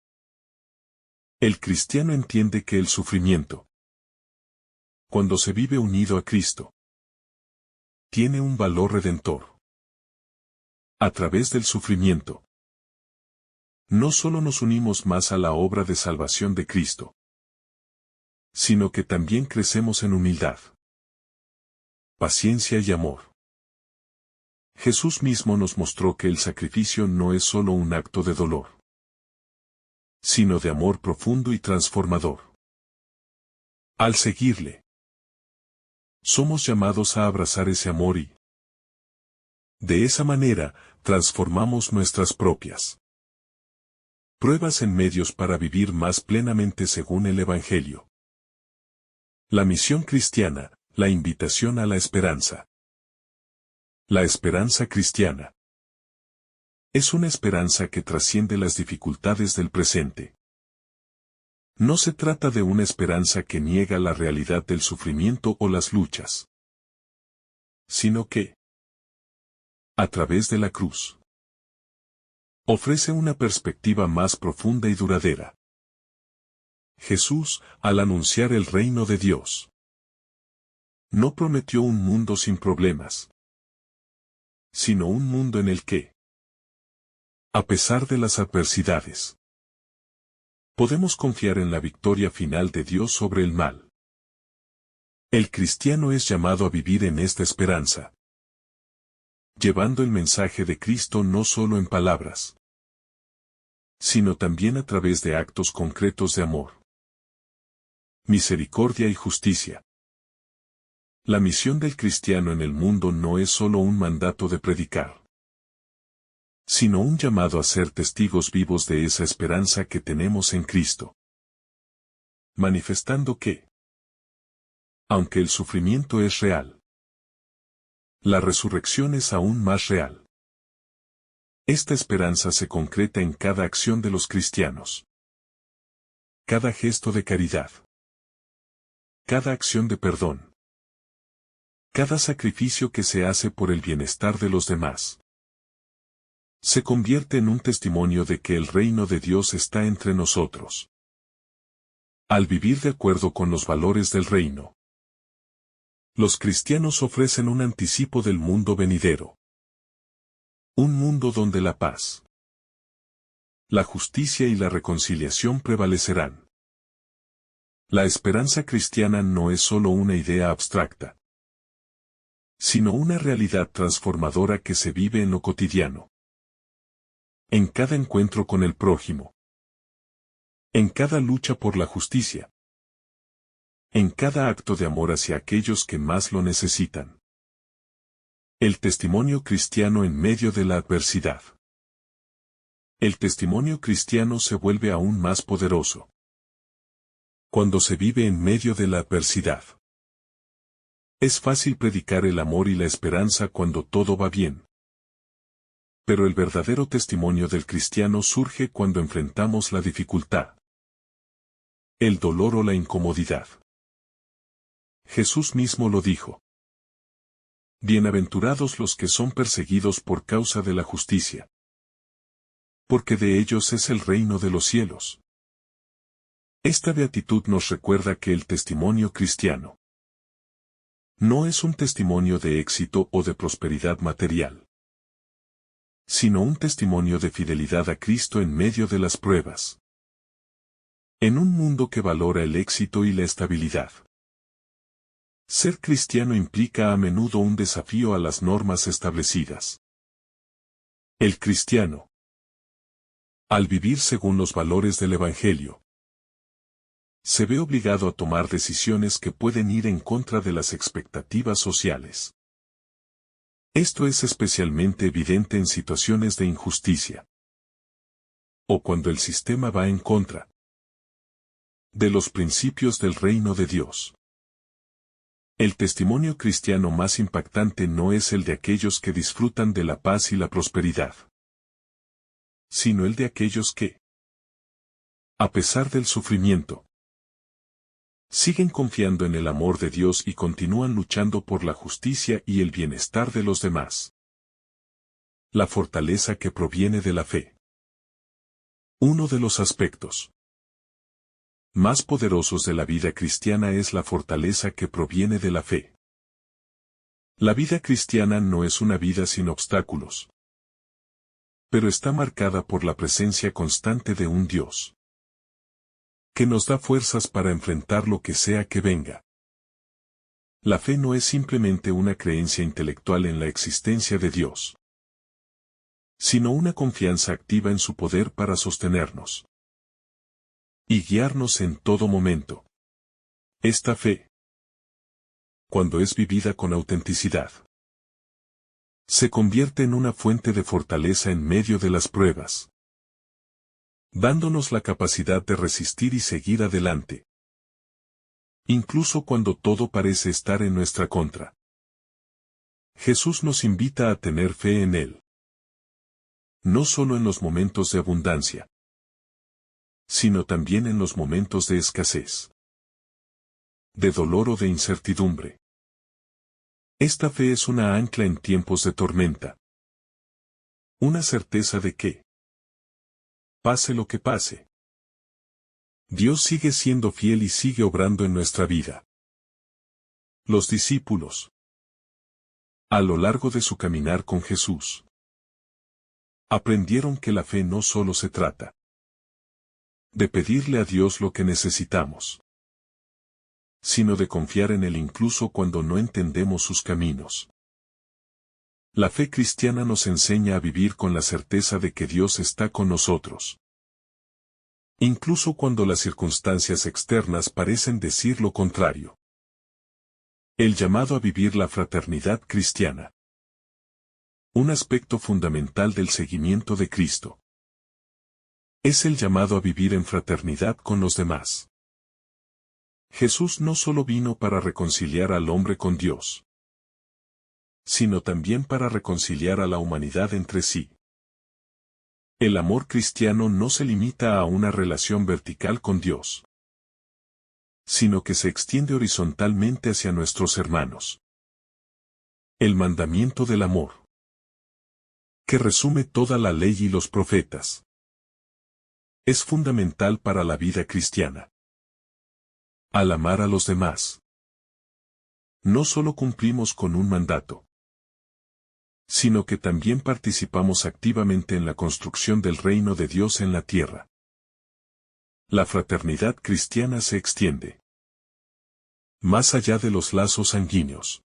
el cristiano entiende que el sufrimiento, cuando se vive unido a Cristo, tiene un valor redentor. A través del sufrimiento, no solo nos unimos más a la obra de salvación de Cristo, sino que también crecemos en humildad, paciencia y amor. Jesús mismo nos mostró que el sacrificio no es solo un acto de dolor, sino de amor profundo y transformador. Al seguirle, somos llamados a abrazar ese amor y, de esa manera, transformamos nuestras propias pruebas en medios para vivir más plenamente según el Evangelio. La misión cristiana, la invitación a la esperanza. La esperanza cristiana es una esperanza que trasciende las dificultades del presente. No se trata de una esperanza que niega la realidad del sufrimiento o las luchas, sino que, a través de la cruz, ofrece una perspectiva más profunda y duradera. Jesús, al anunciar el reino de Dios, no prometió un mundo sin problemas, sino un mundo en el que, a pesar de las adversidades, podemos confiar en la victoria final de Dios sobre el mal. El cristiano es llamado a vivir en esta esperanza, llevando el mensaje de Cristo no solo en palabras, sino también a través de actos concretos de amor, misericordia y justicia. La misión del cristiano en el mundo no es solo un mandato de predicar, sino un llamado a ser testigos vivos de esa esperanza que tenemos en Cristo. Manifestando que, aunque el sufrimiento es real, la resurrección es aún más real. Esta esperanza se concreta en cada acción de los cristianos. Cada gesto de caridad. Cada acción de perdón. Cada sacrificio que se hace por el bienestar de los demás. Se convierte en un testimonio de que el reino de Dios está entre nosotros. Al vivir de acuerdo con los valores del reino, los cristianos ofrecen un anticipo del mundo venidero. Un mundo donde la paz, la justicia y la reconciliación prevalecerán. La esperanza cristiana no es solo una idea abstracta, sino una realidad transformadora que se vive en lo cotidiano. En cada encuentro con el prójimo. En cada lucha por la justicia. En cada acto de amor hacia aquellos que más lo necesitan. El testimonio cristiano en medio de la adversidad. El testimonio cristiano se vuelve aún más poderoso cuando se vive en medio de la adversidad. Es fácil predicar el amor y la esperanza cuando todo va bien. Pero el verdadero testimonio del cristiano surge cuando enfrentamos la dificultad, el dolor o la incomodidad. Jesús mismo lo dijo. Bienaventurados los que son perseguidos por causa de la justicia, porque de ellos es el reino de los cielos. Esta beatitud nos recuerda que el testimonio cristiano no es un testimonio de éxito o de prosperidad material, sino un testimonio de fidelidad a Cristo en medio de las pruebas. En un mundo que valora el éxito y la estabilidad. Ser cristiano implica a menudo un desafío a las normas establecidas. El cristiano, al vivir según los valores del Evangelio, se ve obligado a tomar decisiones que pueden ir en contra de las expectativas sociales. Esto es especialmente evidente en situaciones de injusticia, o cuando el sistema va en contra de los principios del reino de Dios. El testimonio cristiano más impactante no es el de aquellos que disfrutan de la paz y la prosperidad, sino el de aquellos que, a pesar del sufrimiento, siguen confiando en el amor de Dios y continúan luchando por la justicia y el bienestar de los demás. La fortaleza que proviene de la fe. Uno de los aspectos más poderosos de la vida cristiana es la fortaleza que proviene de la fe. La vida cristiana no es una vida sin obstáculos, pero está marcada por la presencia constante de un Dios que nos da fuerzas para enfrentar lo que sea que venga. La fe no es simplemente una creencia intelectual en la existencia de Dios, sino una confianza activa en su poder para sostenernos y guiarnos en todo momento. Esta fe, cuando es vivida con autenticidad, se convierte en una fuente de fortaleza en medio de las pruebas, dándonos la capacidad de resistir y seguir adelante, incluso cuando todo parece estar en nuestra contra. Jesús nos invita a tener fe en Él, no solo en los momentos de abundancia, sino también en los momentos de escasez, de dolor o de incertidumbre. Esta fe es una ancla en tiempos de tormenta, una certeza de que, pase lo que pase, Dios sigue siendo fiel y sigue obrando en nuestra vida. Los discípulos, a lo largo de su caminar con Jesús, aprendieron que la fe no solo se trata de pedirle a Dios lo que necesitamos, sino de confiar en Él incluso cuando no entendemos sus caminos. La fe cristiana nos enseña a vivir con la certeza de que Dios está con nosotros, incluso cuando las circunstancias externas parecen decir lo contrario. El llamado a vivir la fraternidad cristiana. Un aspecto fundamental del seguimiento de Cristo es el llamado a vivir en fraternidad con los demás. Jesús no solo vino para reconciliar al hombre con Dios, sino también para reconciliar a la humanidad entre sí. El amor cristiano no se limita a una relación vertical con Dios, sino que se extiende horizontalmente hacia nuestros hermanos. El mandamiento del amor, que resume toda la ley y los profetas, es fundamental para la vida cristiana. Al amar a los demás, no solo cumplimos con un mandato, sino que también participamos activamente en la construcción del reino de Dios en la tierra. La fraternidad cristiana se extiende más allá de los lazos sanguíneos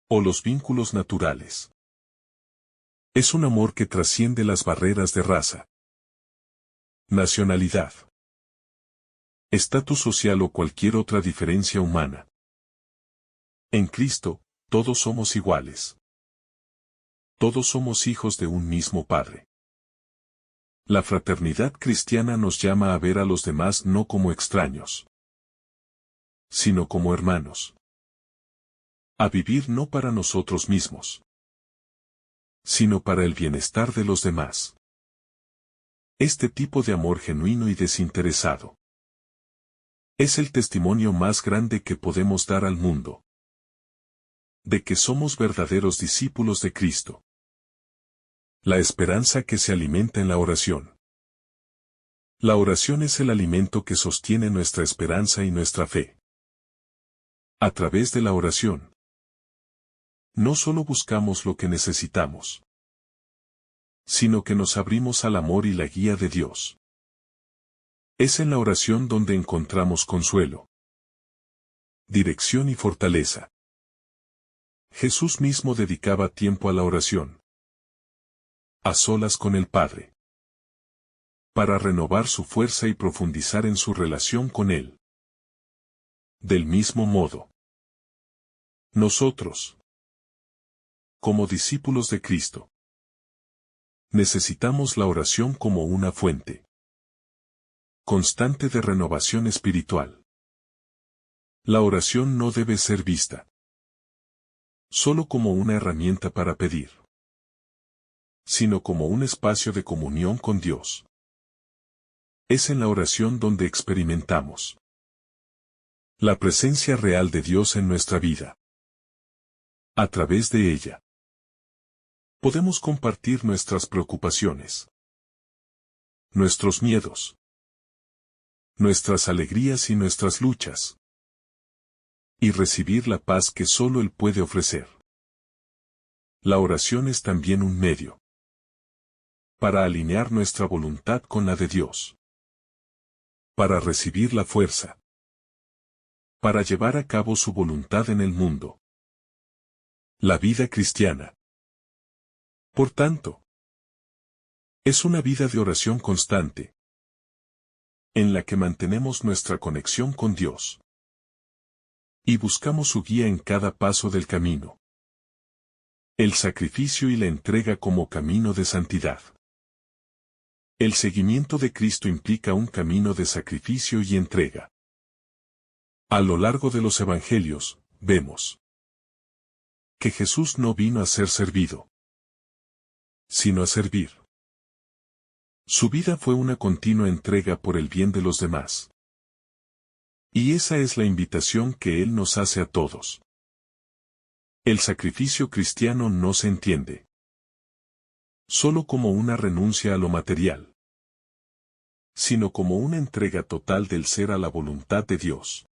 o los vínculos naturales. Es un amor que trasciende las barreras de raza, nacionalidad, estatus social o cualquier otra diferencia humana. En Cristo, todos somos iguales. Todos somos hijos de un mismo Padre. La fraternidad cristiana nos llama a ver a los demás no como extraños, sino como hermanos. A vivir no para nosotros mismos, sino para el bienestar de los demás. Este tipo de amor genuino y desinteresado es el testimonio más grande que podemos dar al mundo de que somos verdaderos discípulos de Cristo. La esperanza que se alimenta en la oración. La oración es el alimento que sostiene nuestra esperanza y nuestra fe. A través de la oración, no solo buscamos lo que necesitamos, sino que nos abrimos al amor y la guía de Dios. Es en la oración donde encontramos consuelo, dirección y fortaleza. Jesús mismo dedicaba tiempo a la oración, a solas con el Padre, para renovar su fuerza y profundizar en su relación con Él. Del mismo modo, nosotros, como discípulos de Cristo, necesitamos la oración como una fuente constante de renovación espiritual. La oración no debe ser vista solo como una herramienta para pedir, sino como un espacio de comunión con Dios. Es en la oración donde experimentamos la presencia real de Dios en nuestra vida. A través de ella, podemos compartir nuestras preocupaciones, nuestros miedos, nuestras alegrías y nuestras luchas, y recibir la paz que solo Él puede ofrecer. La oración es también un medio para alinear nuestra voluntad con la de Dios, para recibir la fuerza, para llevar a cabo su voluntad en el mundo. La vida cristiana, por tanto, es una vida de oración constante, en la que mantenemos nuestra conexión con Dios y buscamos su guía en cada paso del camino. El sacrificio y la entrega como camino de santidad. El seguimiento de Cristo implica un camino de sacrificio y entrega. A lo largo de los evangelios, vemos que Jesús no vino a ser servido, sino a servir. Su vida fue una continua entrega por el bien de los demás. Y esa es la invitación que Él nos hace a todos. El sacrificio cristiano no se entiende solo como una renuncia a lo material, sino como una entrega total del ser a la voluntad de Dios.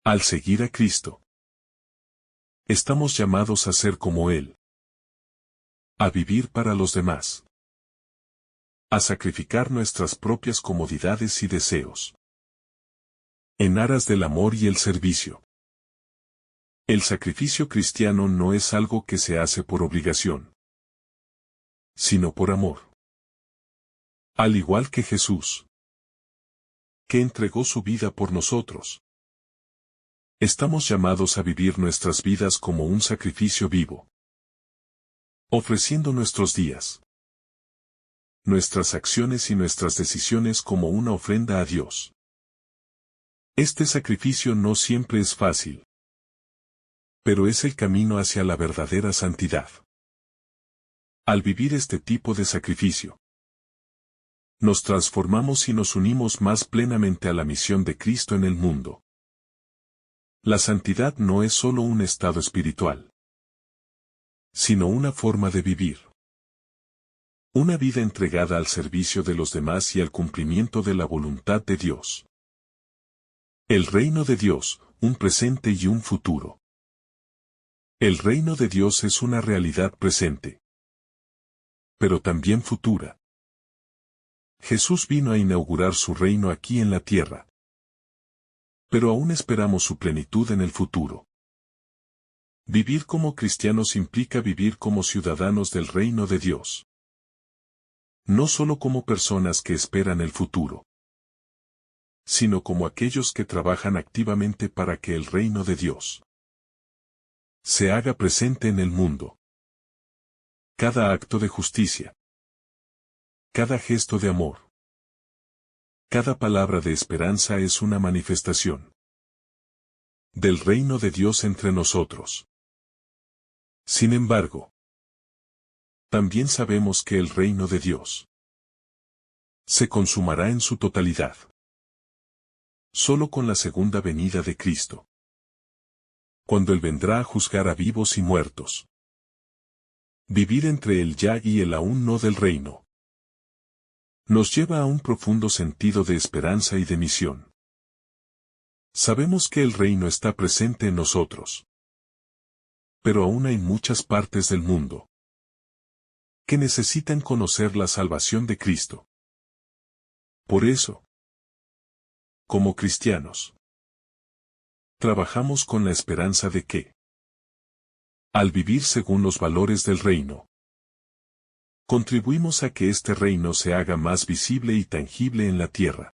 Al seguir a Cristo, estamos llamados a ser como Él, a vivir para los demás, a sacrificar nuestras propias comodidades y deseos, en aras del amor y el servicio. El sacrificio cristiano no es algo que se hace por obligación, sino por amor. Al igual que Jesús, que entregó su vida por nosotros. Estamos llamados a vivir nuestras vidas como un sacrificio vivo, ofreciendo nuestros días, nuestras acciones y nuestras decisiones como una ofrenda a Dios. Este sacrificio no siempre es fácil, pero es el camino hacia la verdadera santidad. Al vivir este tipo de sacrificio, nos transformamos y nos unimos más plenamente a la misión de Cristo en el mundo. La santidad no es solo un estado espiritual, sino una forma de vivir. Una vida entregada al servicio de los demás y al cumplimiento de la voluntad de Dios. El reino de Dios, un presente y un futuro. El reino de Dios es una realidad presente, pero también futura. Jesús vino a inaugurar su reino aquí en la tierra, pero aún esperamos su plenitud en el futuro. Vivir como cristianos implica vivir como ciudadanos del reino de Dios. No solo como personas que esperan el futuro, sino como aquellos que trabajan activamente para que el reino de Dios se haga presente en el mundo. Cada acto de justicia, cada gesto de amor, cada palabra de esperanza es una manifestación del reino de Dios entre nosotros. Sin embargo, también sabemos que el reino de Dios se consumará en su totalidad solo con la segunda venida de Cristo, cuando Él vendrá a juzgar a vivos y muertos. Vivir entre el ya y el aún no del reino nos lleva a un profundo sentido de esperanza y de misión. Sabemos que el reino está presente en nosotros, pero aún hay muchas partes del mundo que necesitan conocer la salvación de Cristo. Por eso, como cristianos, trabajamos con la esperanza de que, al vivir según los valores del reino, contribuimos a que este reino se haga más visible y tangible en la tierra.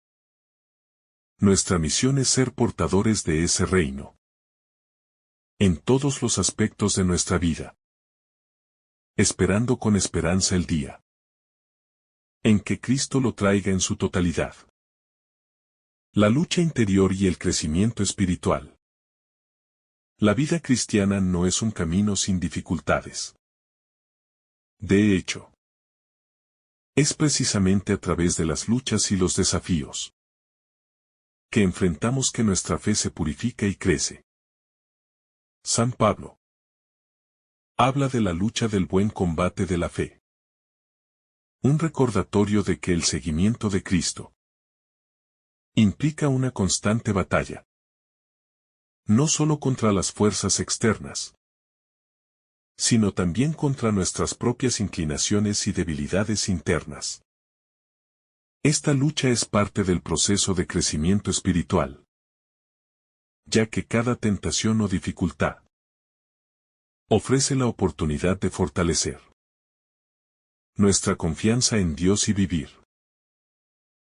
Nuestra misión es ser portadores de ese reino en todos los aspectos de nuestra vida, esperando con esperanza el día en que Cristo lo traiga en su totalidad. La lucha interior y el crecimiento espiritual. La vida cristiana no es un camino sin dificultades. De hecho, es precisamente a través de las luchas y los desafíos que enfrentamos que nuestra fe se purifica y crece. San Pablo habla de la lucha del buen combate de la fe. Un recordatorio de que el seguimiento de Cristo implica una constante batalla, no solo contra las fuerzas externas, sino también contra nuestras propias inclinaciones y debilidades internas. Esta lucha es parte del proceso de crecimiento espiritual, ya que cada tentación o dificultad ofrece la oportunidad de fortalecer nuestra confianza en Dios y vivir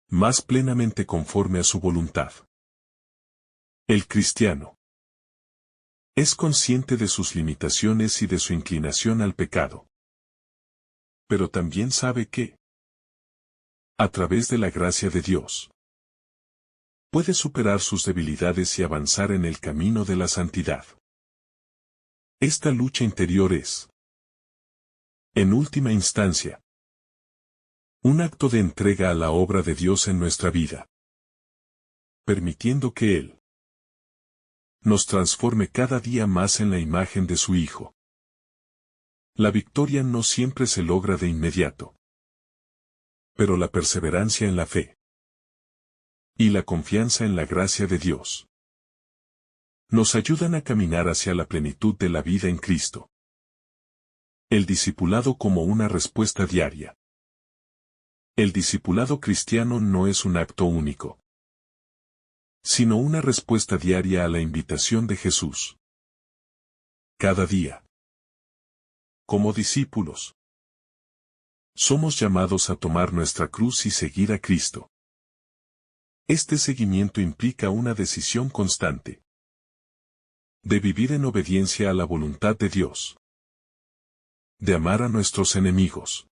más plenamente conforme a su voluntad. El cristiano es consciente de sus limitaciones y de su inclinación al pecado, pero también sabe que, a través de la gracia de Dios, puede superar sus debilidades y avanzar en el camino de la santidad. Esta lucha interior es, en última instancia, un acto de entrega a la obra de Dios en nuestra vida, permitiendo que Él nos transforme cada día más en la imagen de su Hijo. La victoria no siempre se logra de inmediato, pero la perseverancia en la fe y la confianza en la gracia de Dios nos ayudan a caminar hacia la plenitud de la vida en Cristo. El discipulado como una respuesta diaria. El discipulado cristiano no es un acto único, sino una respuesta diaria a la invitación de Jesús. Cada día, como discípulos, somos llamados a tomar nuestra cruz y seguir a Cristo. Este seguimiento implica una decisión constante de vivir en obediencia a la voluntad de Dios, de amar a nuestros enemigos,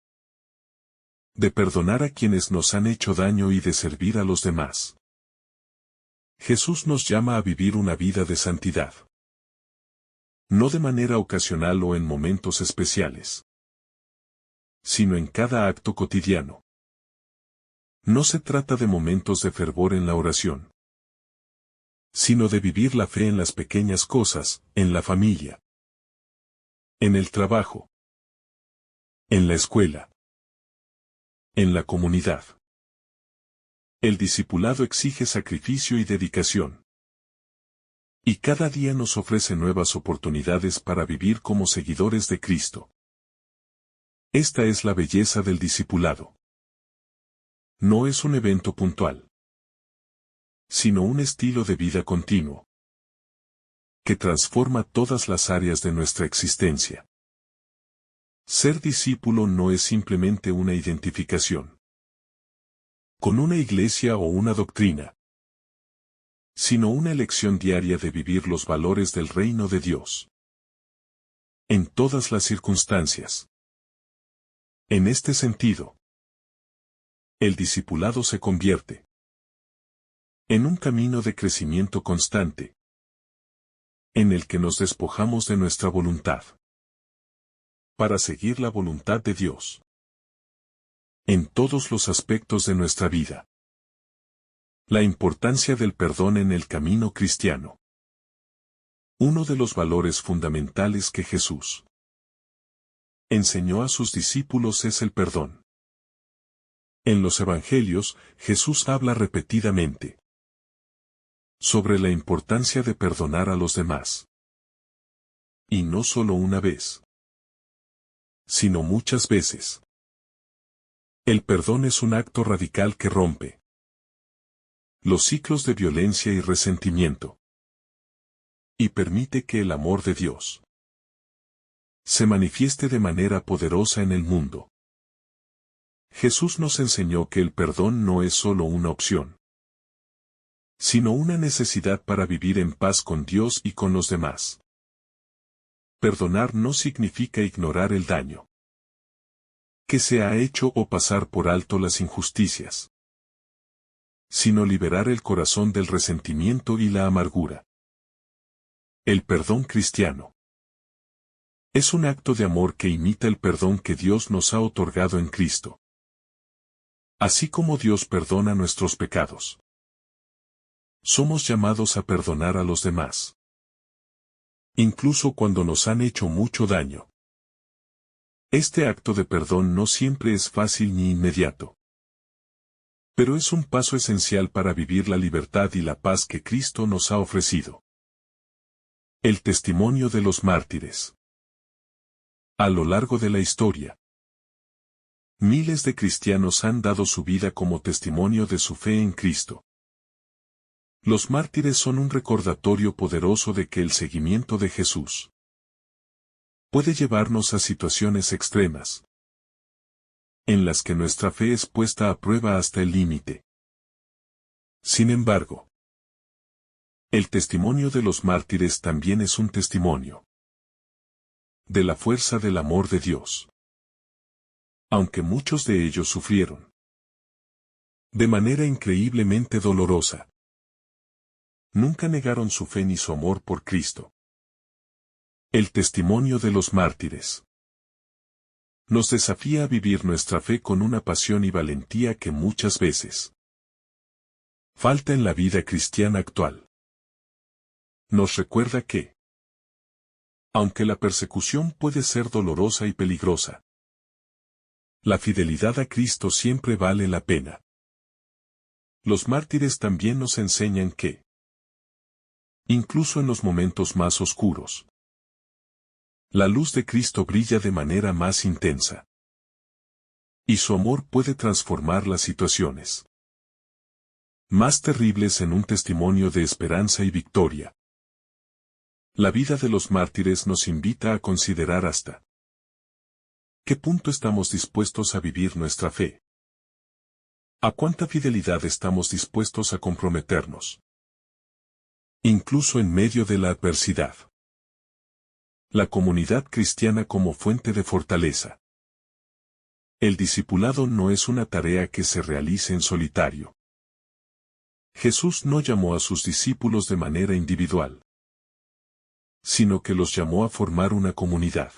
de perdonar a quienes nos han hecho daño y de servir a los demás. Jesús nos llama a vivir una vida de santidad. No de manera ocasional o en momentos especiales, sino en cada acto cotidiano. No se trata de momentos de fervor en la oración, sino de vivir la fe en las pequeñas cosas, en la familia, en el trabajo, en la escuela, en la comunidad. El discipulado exige sacrificio y dedicación. Y cada día nos ofrece nuevas oportunidades para vivir como seguidores de Cristo. Esta es la belleza del discipulado. No es un evento puntual, sino un estilo de vida continuo, que transforma todas las áreas de nuestra existencia. Ser discípulo no es simplemente una identificación con una iglesia o una doctrina, sino una elección diaria de vivir los valores del reino de Dios. En todas las circunstancias. En este sentido, el discipulado se convierte en un camino de crecimiento constante, en el que nos despojamos de nuestra voluntad, para seguir la voluntad de Dios, en todos los aspectos de nuestra vida. La importancia del perdón en el camino cristiano. Uno de los valores fundamentales que Jesús enseñó a sus discípulos es el perdón. En los Evangelios, Jesús habla repetidamente sobre la importancia de perdonar a los demás. Y no solo una vez, sino muchas veces. El perdón es un acto radical que rompe los ciclos de violencia y resentimiento, y permite que el amor de Dios se manifieste de manera poderosa en el mundo. Jesús nos enseñó que el perdón no es solo una opción, sino una necesidad para vivir en paz con Dios y con los demás. Perdonar no significa ignorar el daño que se ha hecho o pasar por alto las injusticias, sino liberar el corazón del resentimiento y la amargura. El perdón cristiano es un acto de amor que imita el perdón que Dios nos ha otorgado en Cristo. Así como Dios perdona nuestros pecados, somos llamados a perdonar a los demás, incluso cuando nos han hecho mucho daño. Este acto de perdón no siempre es fácil ni inmediato, pero es un paso esencial para vivir la libertad y la paz que Cristo nos ha ofrecido. El testimonio de los mártires. A lo largo de la historia, miles de cristianos han dado su vida como testimonio de su fe en Cristo. Los mártires son un recordatorio poderoso de que el seguimiento de Jesús puede llevarnos a situaciones extremas, en las que nuestra fe es puesta a prueba hasta el límite. Sin embargo, el testimonio de los mártires también es un testimonio de la fuerza del amor de Dios. Aunque muchos de ellos sufrieron de manera increíblemente dolorosa, nunca negaron su fe ni su amor por Cristo. El testimonio de los mártires nos desafía a vivir nuestra fe con una pasión y valentía que muchas veces falta en la vida cristiana actual. Nos recuerda que, aunque la persecución puede ser dolorosa y peligrosa, la fidelidad a Cristo siempre vale la pena. Los mártires también nos enseñan que, incluso en los momentos más oscuros, la luz de Cristo brilla de manera más intensa, y su amor puede transformar las situaciones más terribles en un testimonio de esperanza y victoria. La vida de los mártires nos invita a considerar hasta qué punto estamos dispuestos a vivir nuestra fe. ¿A cuánta fidelidad estamos dispuestos a comprometernos? Incluso en medio de la adversidad. La comunidad cristiana como fuente de fortaleza. El discipulado no es una tarea que se realice en solitario. Jesús no llamó a sus discípulos de manera individual, sino que los llamó a formar una comunidad.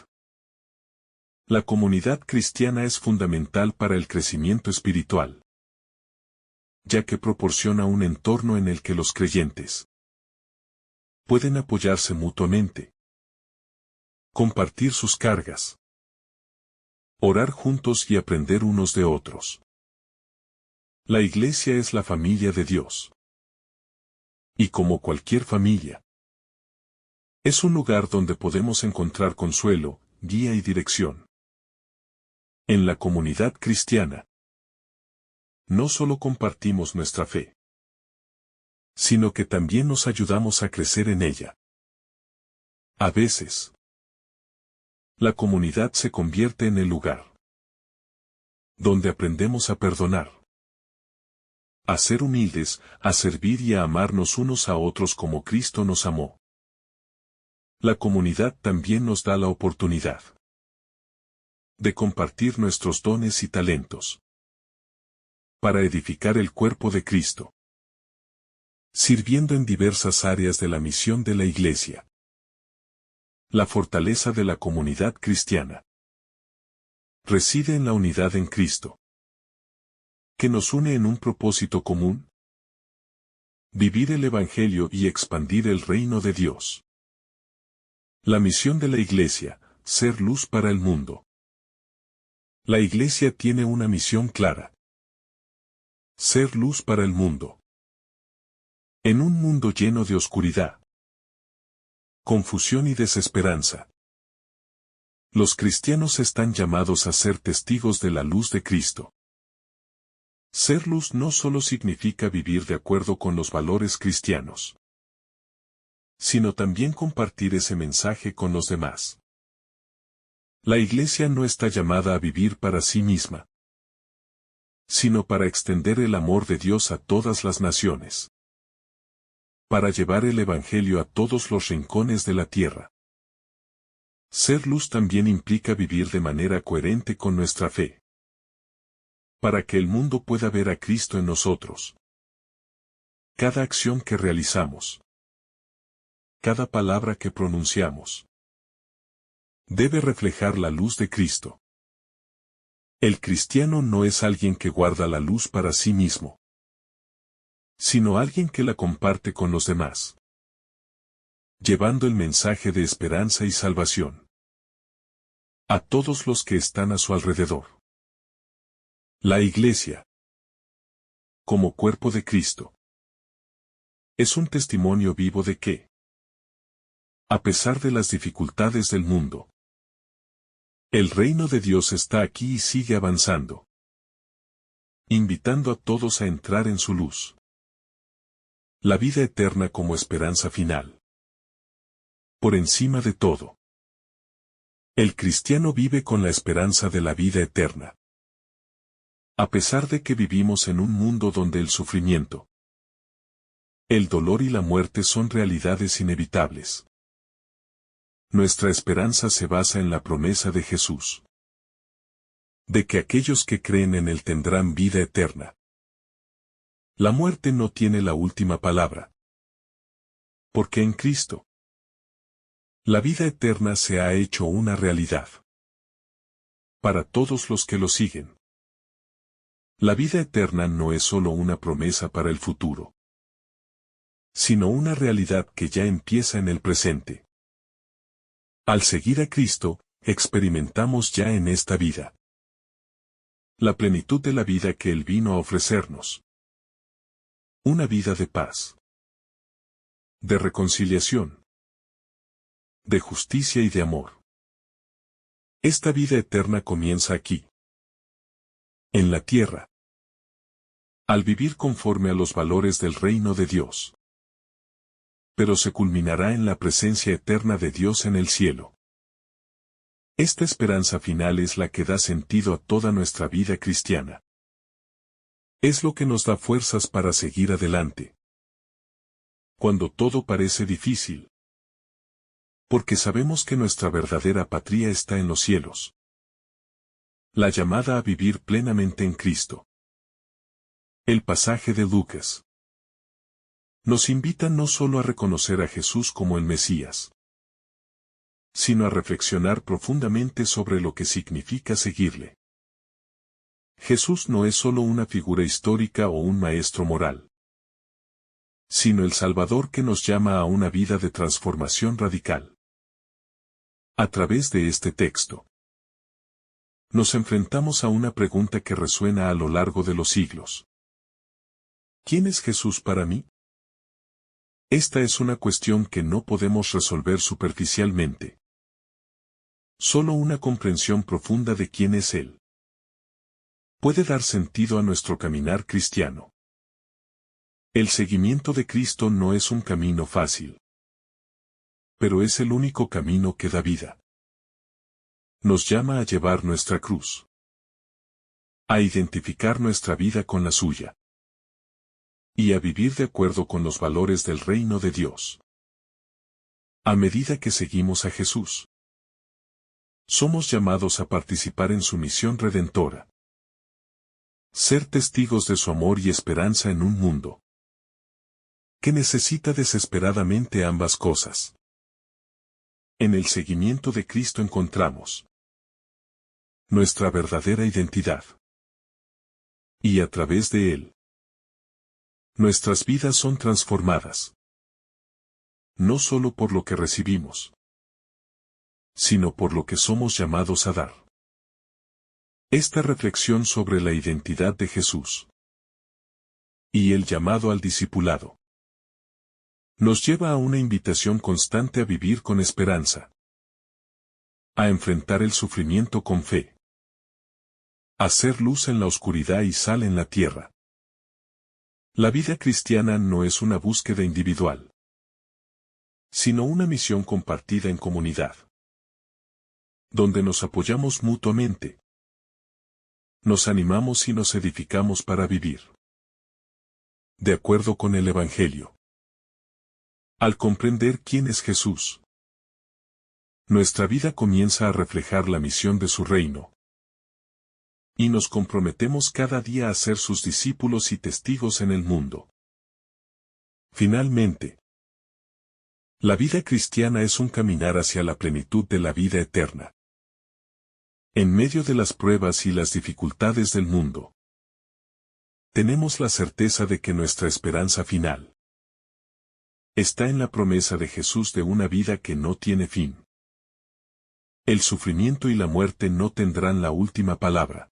La comunidad cristiana es fundamental para el crecimiento espiritual, ya que proporciona un entorno en el que los creyentes pueden apoyarse mutuamente, compartir sus cargas, orar juntos y aprender unos de otros. La iglesia es la familia de Dios. Y como cualquier familia, es un lugar donde podemos encontrar consuelo, guía y dirección. En la comunidad cristiana, no solo compartimos nuestra fe, sino que también nos ayudamos a crecer en ella. A veces, la comunidad se convierte en el lugar donde aprendemos a perdonar, a ser humildes, a servir y a amarnos unos a otros como Cristo nos amó. La comunidad también nos da la oportunidad de compartir nuestros dones y talentos para edificar el cuerpo de Cristo, sirviendo en diversas áreas de la misión de la Iglesia. La fortaleza de la comunidad cristiana reside en la unidad en Cristo, que nos une en un propósito común: vivir el Evangelio y expandir el reino de Dios. La misión de la Iglesia: ser luz para el mundo. La Iglesia tiene una misión clara: ser luz para el mundo. En un mundo lleno de oscuridad, confusión y desesperanza, los cristianos están llamados a ser testigos de la luz de Cristo. Ser luz no solo significa vivir de acuerdo con los valores cristianos, sino también compartir ese mensaje con los demás. La Iglesia no está llamada a vivir para sí misma, sino para extender el amor de Dios a todas las naciones, para llevar el Evangelio a todos los rincones de la tierra. Ser luz también implica vivir de manera coherente con nuestra fe, para que el mundo pueda ver a Cristo en nosotros. Cada acción que realizamos, cada palabra que pronunciamos, debe reflejar la luz de Cristo. El cristiano no es alguien que guarda la luz para sí mismo, sino alguien que la comparte con los demás, llevando el mensaje de esperanza y salvación a todos los que están a su alrededor. La Iglesia, como cuerpo de Cristo, es un testimonio vivo de que, a pesar de las dificultades del mundo, el reino de Dios está aquí y sigue avanzando, invitando a todos a entrar en su luz. La vida eterna como esperanza final. Por encima de todo, el cristiano vive con la esperanza de la vida eterna. A pesar de que vivimos en un mundo donde el sufrimiento, el dolor y la muerte son realidades inevitables, nuestra esperanza se basa en la promesa de Jesús, de que aquellos que creen en Él tendrán vida eterna. La muerte no tiene la última palabra, porque en Cristo, la vida eterna se ha hecho una realidad para todos los que lo siguen. La vida eterna no es solo una promesa para el futuro, sino una realidad que ya empieza en el presente. Al seguir a Cristo, experimentamos ya en esta vida la plenitud de la vida que Él vino a ofrecernos. Una vida de paz, de reconciliación, de justicia y de amor. Esta vida eterna comienza aquí, en la tierra, al vivir conforme a los valores del reino de Dios. Pero se culminará en la presencia eterna de Dios en el cielo. Esta esperanza final es la que da sentido a toda nuestra vida cristiana. Es lo que nos da fuerzas para seguir adelante, cuando todo parece difícil. Porque sabemos que nuestra verdadera patria está en los cielos. La llamada a vivir plenamente en Cristo. El pasaje de Lucas nos invita no solo a reconocer a Jesús como el Mesías, sino a reflexionar profundamente sobre lo que significa seguirle. Jesús no es solo una figura histórica o un maestro moral, sino el Salvador que nos llama a una vida de transformación radical. A través de este texto, nos enfrentamos a una pregunta que resuena a lo largo de los siglos. ¿Quién es Jesús para mí? Esta es una cuestión que no podemos resolver superficialmente. Solo una comprensión profunda de quién es Él puede dar sentido a nuestro caminar cristiano. El seguimiento de Cristo no es un camino fácil, pero es el único camino que da vida. Nos llama a llevar nuestra cruz, a identificar nuestra vida con la suya, y a vivir de acuerdo con los valores del reino de Dios. A medida que seguimos a Jesús, somos llamados a participar en su misión redentora. Ser testigos de su amor y esperanza en un mundo que necesita desesperadamente ambas cosas. En el seguimiento de Cristo encontramos nuestra verdadera identidad. Y a través de Él, nuestras vidas son transformadas. No solo por lo que recibimos, sino por lo que somos llamados a dar. Esta reflexión sobre la identidad de Jesús y el llamado al discipulado nos lleva a una invitación constante a vivir con esperanza, a enfrentar el sufrimiento con fe, a ser luz en la oscuridad y sal en la tierra. La vida cristiana no es una búsqueda individual, sino una misión compartida en comunidad, donde nos apoyamos mutuamente, nos animamos y nos edificamos para vivir de acuerdo con el Evangelio. Al comprender quién es Jesús, nuestra vida comienza a reflejar la misión de su reino, y nos comprometemos cada día a ser sus discípulos y testigos en el mundo. Finalmente, la vida cristiana es un caminar hacia la plenitud de la vida eterna. En medio de las pruebas y las dificultades del mundo, tenemos la certeza de que nuestra esperanza final está en la promesa de Jesús de una vida que no tiene fin. El sufrimiento y la muerte no tendrán la última palabra.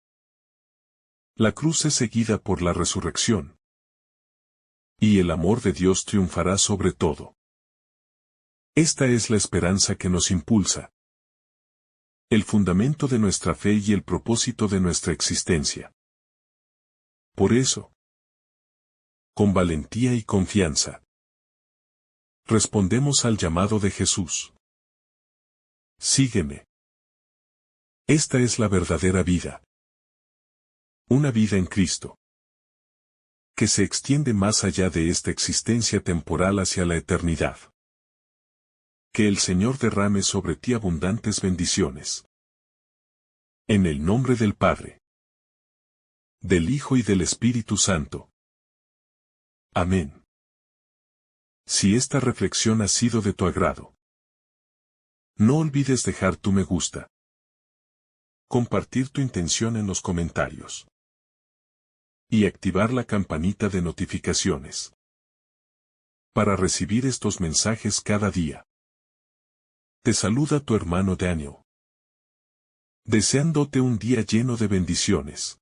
La cruz es seguida por la resurrección, y el amor de Dios triunfará sobre todo. Esta es la esperanza que nos impulsa, el fundamento de nuestra fe y el propósito de nuestra existencia. Por eso, con valentía y confianza, respondemos al llamado de Jesús. Sígueme. Esta es la verdadera vida. Una vida en Cristo, que se extiende más allá de esta existencia temporal hacia la eternidad. Que el Señor derrame sobre ti abundantes bendiciones. En el nombre del Padre, del Hijo y del Espíritu Santo. Amén. Si esta reflexión ha sido de tu agrado, no olvides dejar tu me gusta, compartir tu intención en los comentarios y activar la campanita de notificaciones para recibir estos mensajes cada día. Te saluda tu hermano Daniel, deseándote un día lleno de bendiciones.